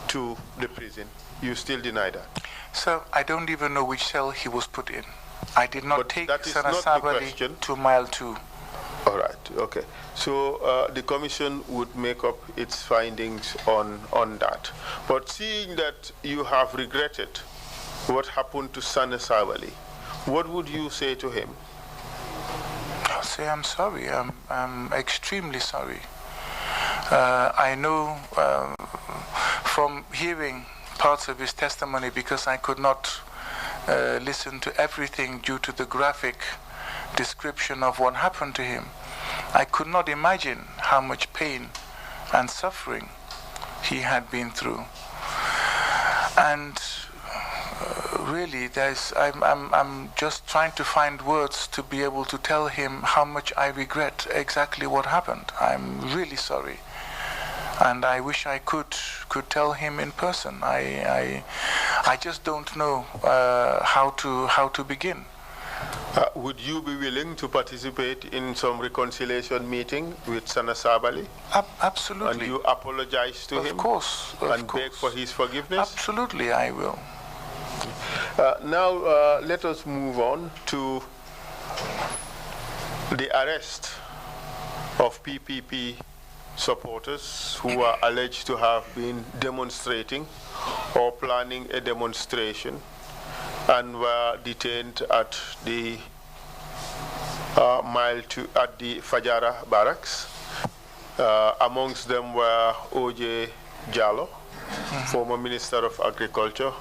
to the prison. You still deny that? Sir, I don't even know which cell he was put in. I did not take Sana Sabali to Mile 2. All right, okay. So the commission would make up its findings on that. But seeing that you have regretted what happened to Sana Sabali, what would you say to him? I'll say I'm sorry. I'm extremely sorry. I know from hearing parts of his testimony, because I could not listen to everything due to the graphic description of what happened to him. I could not imagine how much pain and suffering he had been through. And really, I'm just trying to find words to be able to tell him how much I regret exactly what happened. I'm really sorry. And I wish I could tell him in person. I just don't know how to begin. Would you be willing to participate in some reconciliation meeting with Sana Sabali? Absolutely. And you apologize to him? Of course. And beg for his forgiveness? Absolutely, I will. Now, let us move on to the arrest of PPP supporters who are alleged to have been demonstrating or planning a demonstration and were detained at the at the Fajara barracks. Amongst them were O.J. Jallo, former Minister of Agriculture,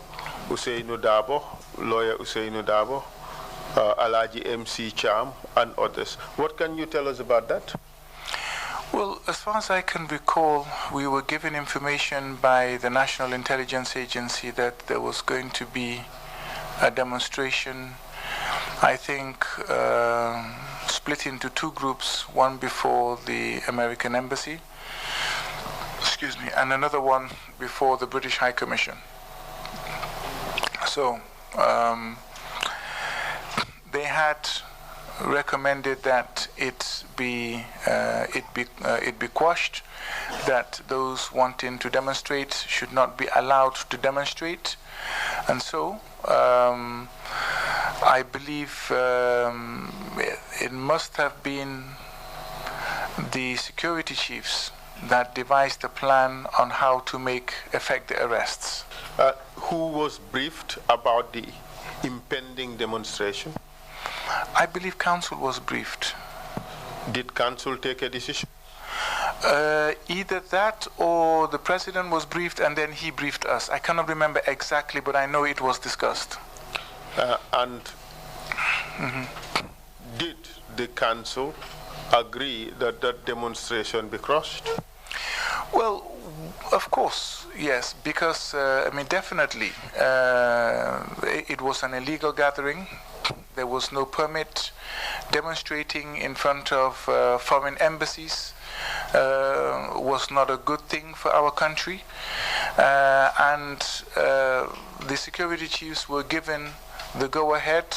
Usainu Dabo, lawyer Usainu Dabo, Alaji MC Cham, and others. What can you tell us about that? Well, as far as I can recall, we were given information by the National Intelligence Agency that there was going to be a demonstration, I think, split into two groups, one before the American Embassy, excuse me, and another one before the British High Commission. So they had recommended that it be quashed, that those wanting to demonstrate should not be allowed to demonstrate, and so I believe it must have been the security chiefs that devised a plan on how to make effect the arrests. Who was briefed about the impending demonstration? I believe council was briefed. Did council take a decision? Either that or the president was briefed and then he briefed us. I cannot remember exactly, but I know it was discussed. Did the council agree that that demonstration be crushed? Well, of course, yes, because, I mean, definitely, it was an illegal gathering. There was no permit. Demonstrating in front of foreign embassies was not a good thing for our country. And the security chiefs were given the go-ahead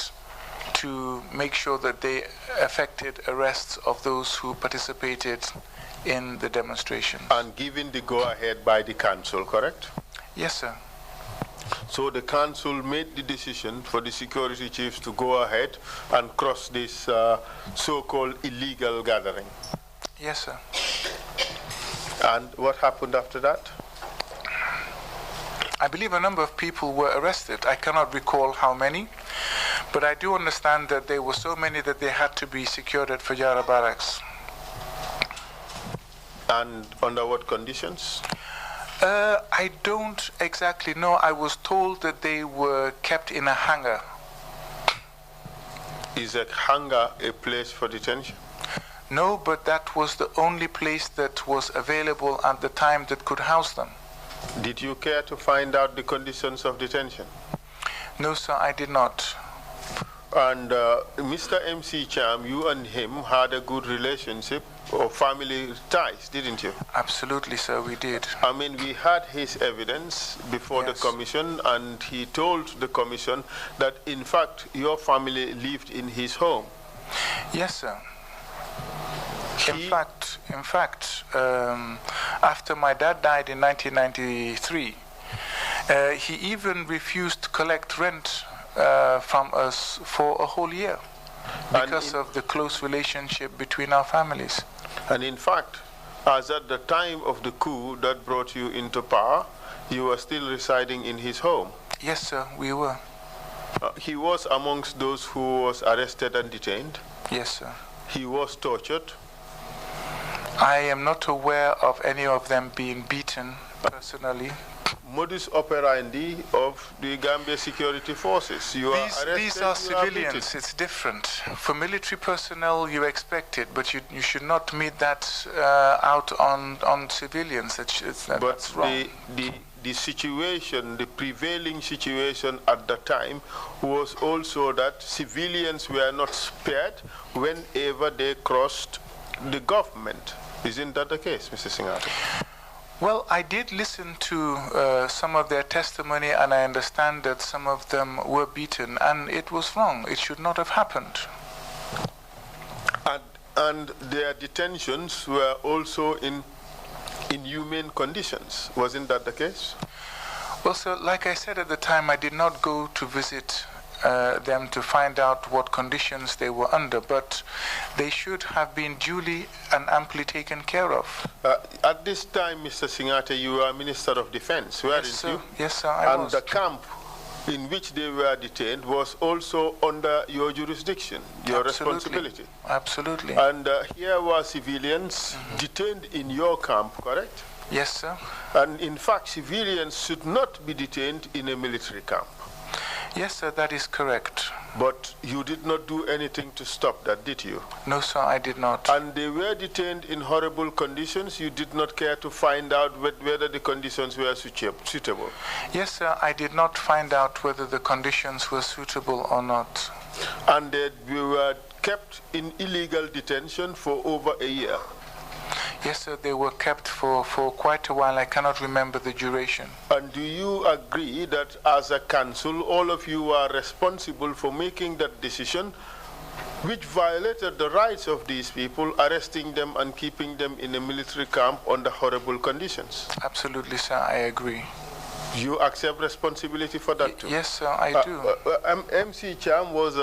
to make sure that they effected arrests of those who participated in the demonstration. And given the go-ahead by the council, correct? Yes, sir. So the council made the decision for the security chiefs to go ahead and cross this so-called illegal gathering? Yes, sir. And what happened after that? I believe a number of people were arrested. I cannot recall how many, but I do understand that there were so many that they had to be secured at Fajara barracks. And under what conditions? I don't exactly know. I was told that they were kept in a hangar. Is a hangar a place for detention? No, but that was the only place that was available at the time that could house them. Did you care to find out the conditions of detention? No, sir, I did not. And Mr. MC Cham, you and him had a good relationship or family ties, didn't you? Absolutely, sir, we did. I mean, we had his evidence before the commission, and he told the commission that, in fact, your family lived in his home. Yes, sir. In fact, after my dad died in 1993, he even refused to collect rent from us for a whole year because of the close relationship between our families. And in fact, as at the time of the coup that brought you into power, you were still residing in his home. Yes, sir, we were. He was amongst those who was arrested and detained. Yes, sir. He was tortured. I am not aware of any of them being beaten personally. Modus operandi of the Gambia security forces. These are civilians. It's different. For military personnel, you expect it, but you should not meet that out on civilians. That's wrong. The situation, the prevailing situation at the time was also that civilians were not spared whenever they crossed the government. Isn't that the case, Mr. Singhateh? Well, I did listen to some of their testimony, and I understand that some of them were beaten, and it was wrong. It should not have happened. And their detentions were also in inhumane conditions. Wasn't that the case? Well, sir, like I said at the time, I did not go to visit them to find out what conditions they were under, but they should have been duly and amply taken care of. At this time, Mr. Singhateh, you were Minister of Defense, weren't you? Yes, sir, I was. And the camp in which they were detained was also under your jurisdiction, your responsibility. Absolutely. And here were civilians detained in your camp, correct? Yes, sir. And in fact, civilians should not be detained in a military camp. Yes, sir, that is correct. But you did not do anything to stop that, did you? No, sir, I did not. And they were detained in horrible conditions. You did not care to find out whether the conditions were suitable? Yes, sir, I did not find out whether the conditions were suitable or not. And they were kept in illegal detention for over a year? Yes, sir, they were kept for quite a while. I cannot remember the duration. And do you agree that as a council, all of you are responsible for making that decision which violated the rights of these people, arresting them and keeping them in a military camp under horrible conditions? Absolutely, sir, I agree. You accept responsibility for that too? Yes, sir, I do. MC Cham was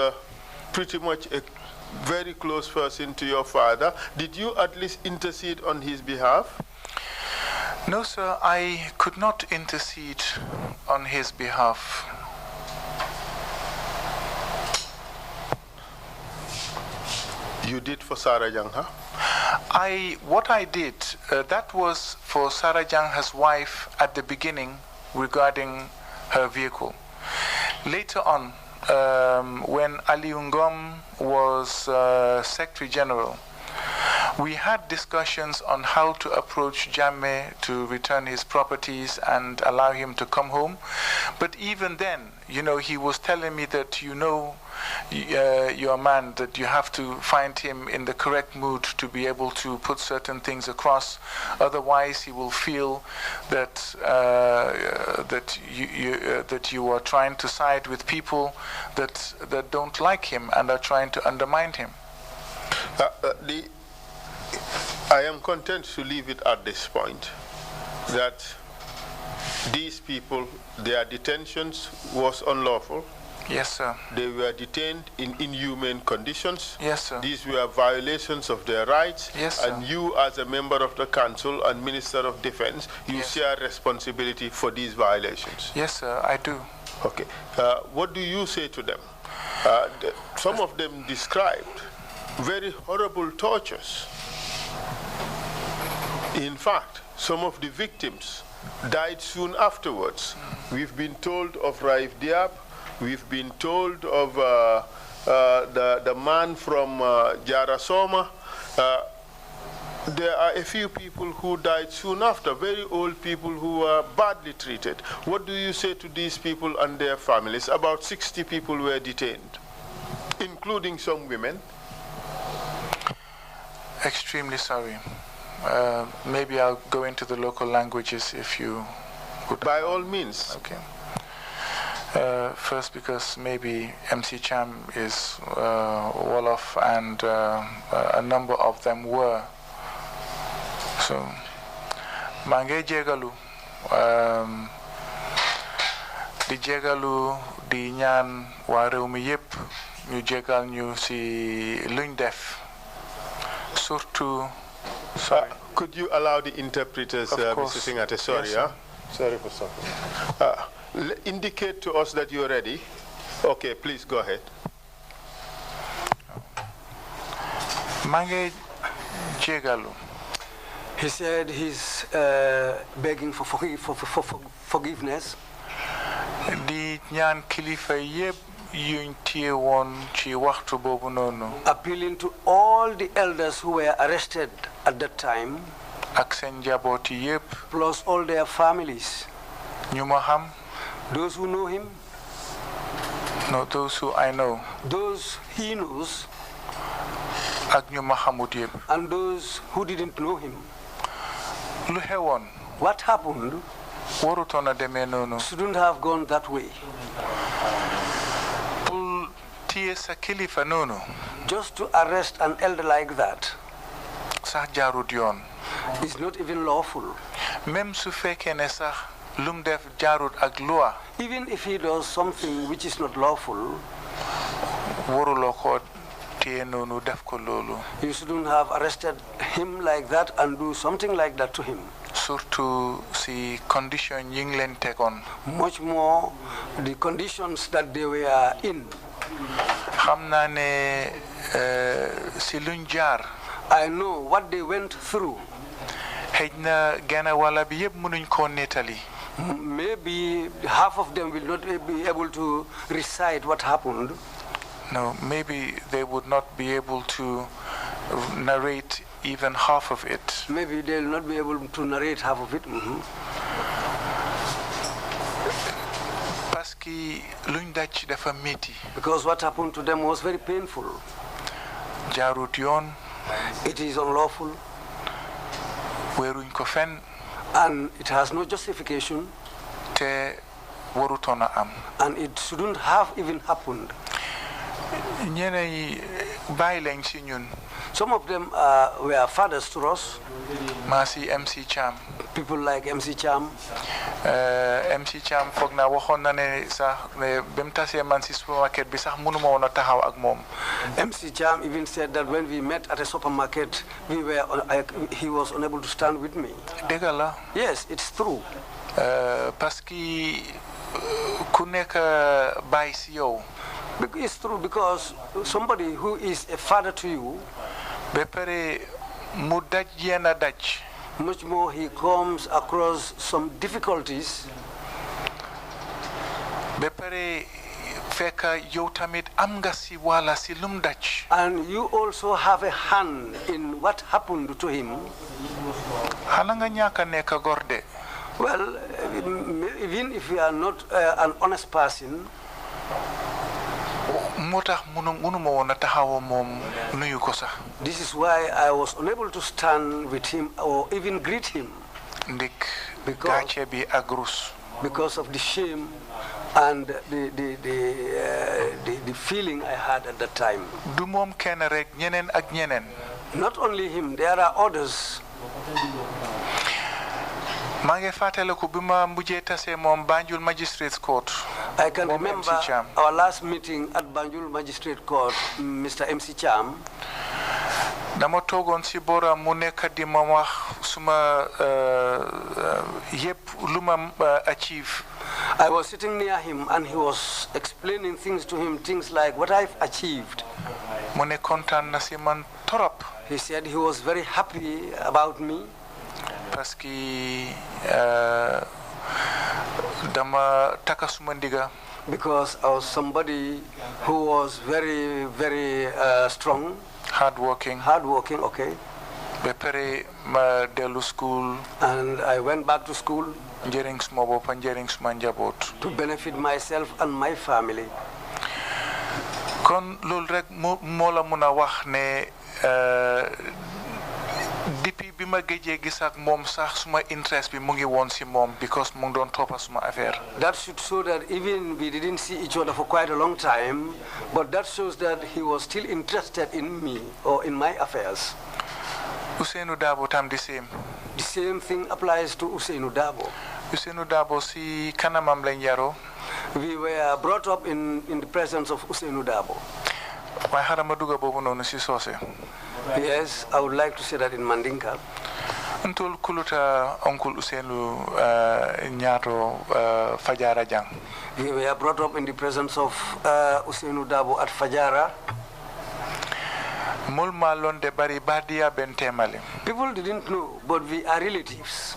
pretty much a very close person to your father. Did you at least intercede on his behalf? No, sir, I could not intercede on his behalf. You did for Sarah Jangha? What I did, that was for Sarah Jangha's wife at the beginning regarding her vehicle. Later on, when Ali Ngom was Secretary General, we had discussions on how to approach Jammeh to return his properties and allow him to come home. But even then, you know, he was telling me that, you know, you're a man, that you have to find him in the correct mood to be able to put certain things across. Otherwise, he will feel that that you are trying to side with people that don't like him and are trying to undermine him. I am content to leave it at this point, that these people, their detentions was unlawful. Yes, sir. They were detained in inhumane conditions. Yes, sir. These were violations of their rights. Yes, sir. And you, as a member of the council and Minister of Defense, you yes. share responsibility for these violations. Yes, sir, I do. Okay. What do you say to them? Some of them described very horrible tortures. In fact, some of the victims died soon afterwards. We've been told of Raif Diab. We've been told of the man from Jarasoma. There are a few people who died soon after, very old people who were badly treated. What do you say to these people and their families? About 60 people were detained, including some women. Extremely sorry. Maybe I'll go into the local languages if you would. By all means. Okay. First, because maybe MC Cham is Wolof and a number of them were. So, Mange Jegalu, di Jegalu, di ñaan wa réew mi yépp ñu jégal ñu ci luñ def. Surtout, sorry. Could you allow the interpreters, Mr. Singhateh? Sorry, yes, sorry for stopping. Indicate to us that you're ready. Okay, please go ahead. Mange Jegalu. He said he's begging for forgiveness. Di ñaan kilifa yépp yuñ téye woon ci waxtu boobu noonu. Appealing to all the elders who were arrested at that time. Ak seen njaboot yi yépp. Plus all their families. ñu ma xam. Those who know him. No, those who I know. Those he knows. Ak ñu ma xamut yépp. And those who didn't know him. Lu xewoon. What happened shouldn't have gone that way. Just to arrest an elder like that is not even lawful. Even if he does something which is not lawful, you shouldn't have arrested him like that and do something like that to him. Surtout si condition ying len tegon. Much more the conditions that they were in. Xamna ne si luñ jaar. I know what they went through. Xejna gena wala bi yeb mënuñ ko netali. Maybe half of them will not be able to recite what happened. No, maybe they would not be able to narrate even half of it. Maybe they will not be able to narrate half of it. Because what happened to them was very painful. It is unlawful. And it has no justification. And it shouldn't have even happened. Some of them were fathers to us. MC Cham. People like MC Cham. MC Cham fogna waxon na ne sax bem tassé man ci supermarket bi sax mënuma wona taxaw ak mom. MC Cham even said that when we met at a supermarket, he was unable to stand with me. Degala. Yes, it's true. Parce que ku nek bay ci yow. It's true because somebody who is a father to you, much more he comes across some difficulties. And you also have a hand in what happened to him. Well, even if you are not an honest person, this is why I was unable to stand with him or even greet him. Because of the shame and the feeling I had at that time. Not only him, there are others. Magistrates Court. I can remember our last meeting at Banjul Magistrate Court, Mr. MC Cham. Dama togon ci bora mu nekk di ma wax suma yépp luma achieve. I was sitting near him and he was explaining things to him, things like what I've achieved. Mu ne kontaan na ci man torop. He said he was very happy about me. Parce que dama taka suma ndiga. Because I was somebody who was very, very strong. Hardworking, okay. Bepere ma delu school. And I went back to school. To benefit myself and my family. Kon lol rek mola muna wax ne depuis bima gëjé gis ak mom sax suma interest bi mu ngi won ci mom because mu ngi don topa suma affaire. That should show that even we didn't see each other for quite a long time, but that shows that he was still interested in me or in my affairs. Ousseynou Dabo tam the same. The same thing applies to Ousseynou Dabo. Ousseynou Dabo si kanamam lañ yaro. We were brought up in the presence of Ousseynou Dabo. Why harama duga bobu nonu si sosé. Yes, I would like to say that in Mandinka. Untul kuluta Uncle Ousseynou Nyato Fajara Jang. We were brought up in the presence of Ousseynou Dabo at Fajara. People didn't know, but we are relatives.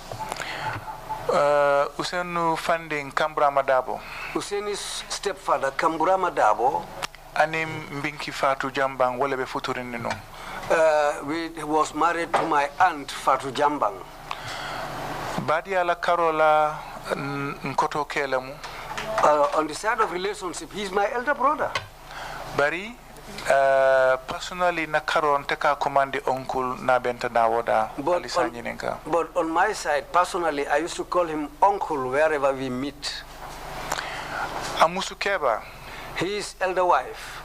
Ousseynou funding Kamburama Dabo. Ousseyni's stepfather, Kamburama Dabo. Anim Mbinki Fatu Jambang wala be futurinino. Was married to my aunt Fatu Jambang. Badia la Carola Nkoto Kelemu. On the side of relationship, he's my elder brother. Bari personally na karon teka commande uncle na benta dawoda but on my side personally I used to call him uncle wherever we meet. Amusu Keba, his elder wife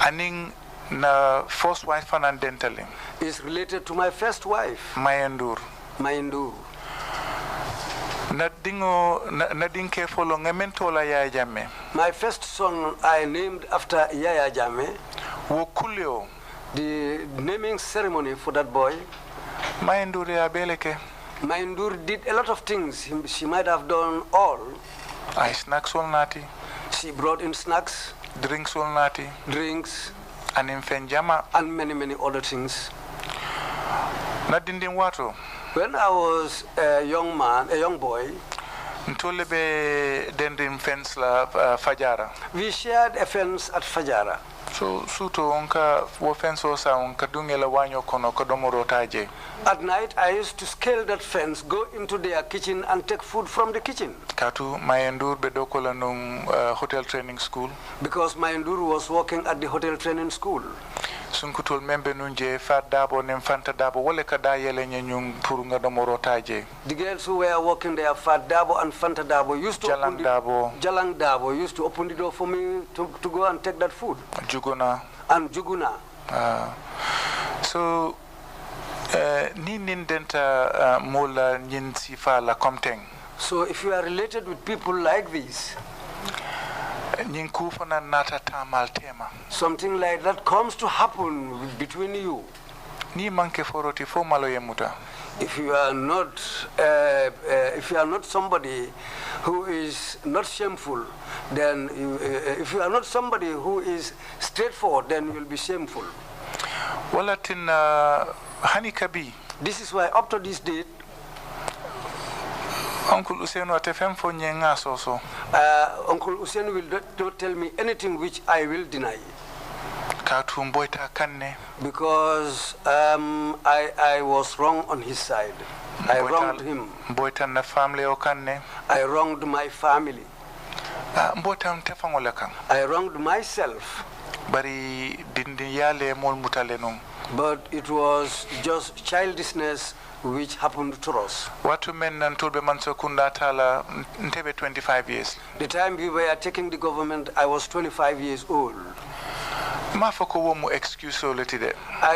aning na first wife and dentally is related to my first wife Mayendur. Nadinke follow ngementola Yaya Jammeh. My first son I named after Yaya Jammeh. Wokulio. The naming ceremony for that boy. Mayendur ya beleke. Mayendur did a lot of things. She might have done all. I snacks all nati. She brought in snacks. Drinks all nati. Drinks. And infenjama. And many other things. Nadindin wato. When I was a young boy, we shared a fence at Fajara. So suto onka wo fence osa onka dungela wanyo kono kodomoro taje. At night I used to scale that fence, go into their kitchen and take food from the kitchen. Katu Mayendur bedokola nung hotel training school. Because Mayendur was working at the hotel training school. Sunkutol membe nunje fat dabo nem fanta dabo wole kada yele nyung purunga domoro taje. The girls who were working there, Fat Dabo and Fanta Dabo, used to Jalang Dabo used to open the door for me to go and take that food. Juguna. And Juguna. So ni nindenta mola nyin sifa la komteng. So if you are related with people like this, something like that comes to happen between you. If you are not somebody who is not shameful, then if you are not somebody who is straightforward, then you will be shameful. This is why up to this date, Uncle Usenu atefem fo nyenga soso. Uncle Usenu will not tell me anything which I will deny. Because I was wrong on his side. I wronged him. I wronged my family. I wronged myself. But it was just childishness which happened to us. Ntebe 25 years. The time we were taking the government, I was 25 years old. I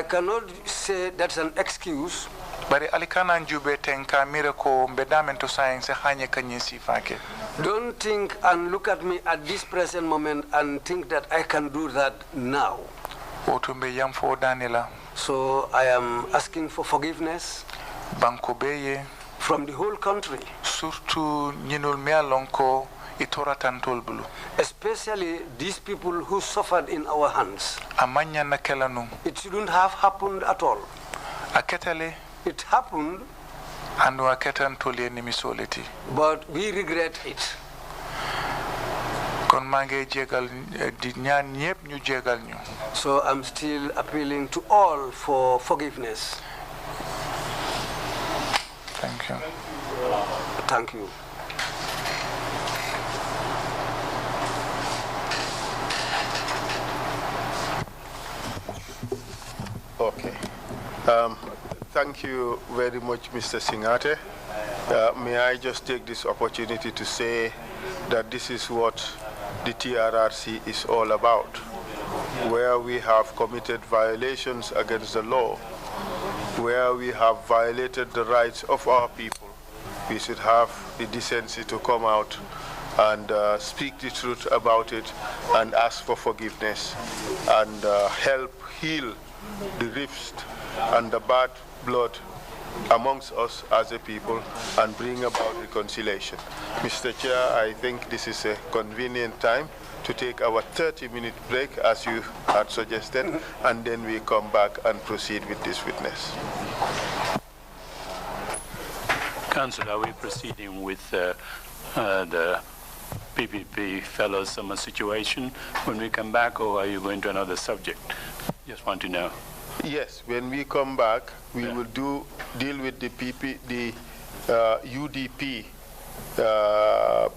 cannot say that's an excuse. Bari alikana njube tenka miracle mbedamento science hanye kanyisi fake. Don't think and look at me at this present moment and think that I can do that now. Otumbe yamfo Daniela. So I am asking for forgiveness from the whole country. Surtout nyinul mealonko itoratan tolbulu. Especially these people who suffered in our hands. Amanya nakelanu. It shouldn't have happened at all. Aketale. It happened. And waketan toli enimisoleti. But we regret it. So I'm still appealing to all for forgiveness. Thank you. Thank you. Okay. Thank you very much, Mr. Singhateh. May I just take this opportunity to say that this is what the Trrc is all about. Where we have committed violations against the law, where we have violated the rights of our people, we should have the decency to come out and speak the truth about it and ask for forgiveness and help heal the rifts and the bad blood amongst us as a people and bring about reconciliation. Mr. Chair, I think this is a convenient time to take our 30-minute break as you had suggested, and then we come back and proceed with this witness. Council, are we proceeding with the PPP fellows summer situation when we come back, or are you going to another subject? Just want to know. Yes, when we come back, we will deal with the UDP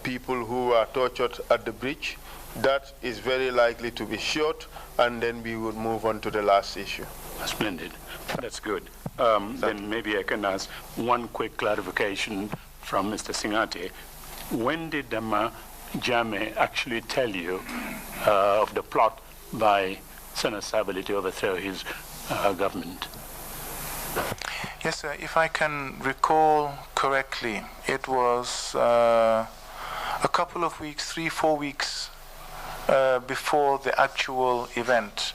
people who are tortured at the bridge. That is very likely to be short, and then we would move on to the last issue. Splendid. That's good. Then maybe I can ask one quick clarification from Mr. Singhateh. When did Jammeh actually tell you of the plot by Senator Sabally to overthrow his government? Yes, sir. If I can recall correctly, it was a couple of weeks, 3-4 weeks before the actual event.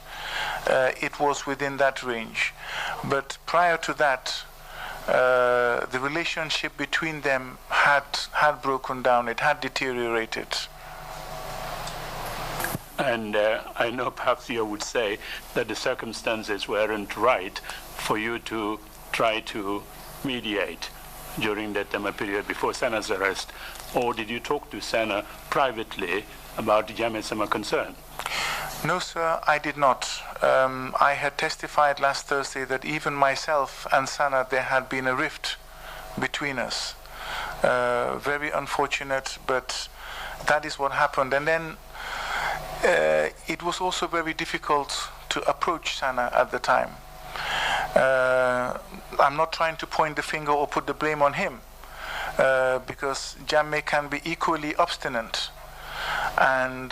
It was within that range. But prior to that, the relationship between them had broken down. It had deteriorated. And I know perhaps you would say that the circumstances weren't right for you to try to mediate during that period before Sana's arrest. Or did you talk to Sana privately about Jammeh's concern? No, sir, I did not. I had testified last Thursday that even myself and Sana, there had been a rift between us. Very unfortunate, but that is what happened. And then it was also very difficult to approach Sana at the time. I'm not trying to point the finger or put the blame on him, because Jammeh can be equally obstinate. And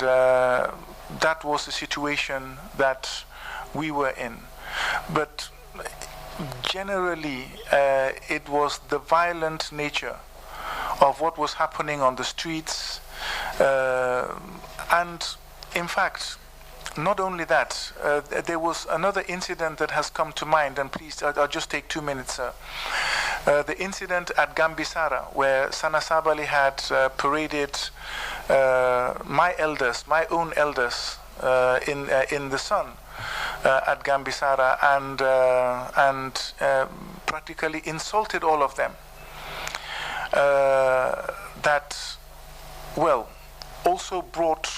that was the situation that we were in. But generally, it was the violent nature of what was happening on the streets. And in fact, not only that, there was another incident that has come to mind, and please, I'll just take 2 minutes, sir. The incident at Gambisara, where Sana Sabally had paraded my own elders, in the sun at Gambisara, and practically insulted all of them. That, well, also brought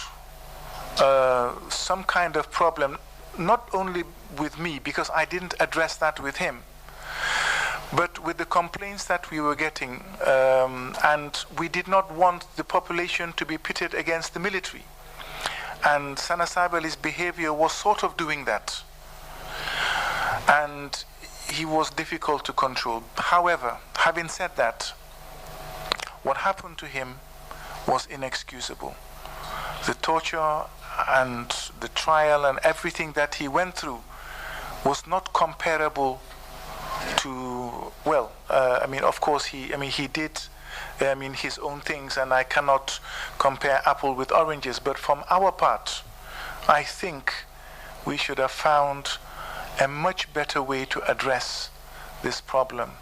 some kind of problem, not only with me, because I didn't address that with him, but with the complaints that we were getting, and we did not want the population to be pitted against the military. And Sana Sabaly's behavior was sort of doing that. And he was difficult to control. However, having said that, what happened to him was inexcusable. The torture and the trial and everything that he went through was not comparable to, well, I mean, of course, he did, his own things, and I cannot compare apple with oranges, but from our part, I think we should have found a much better way to address this problem.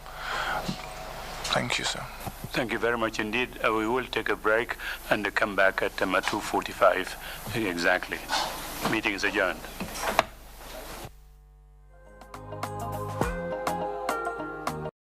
Thank you, sir. Thank you very much indeed. We will take a break and come back at 2:45 exactly. Meeting is adjourned.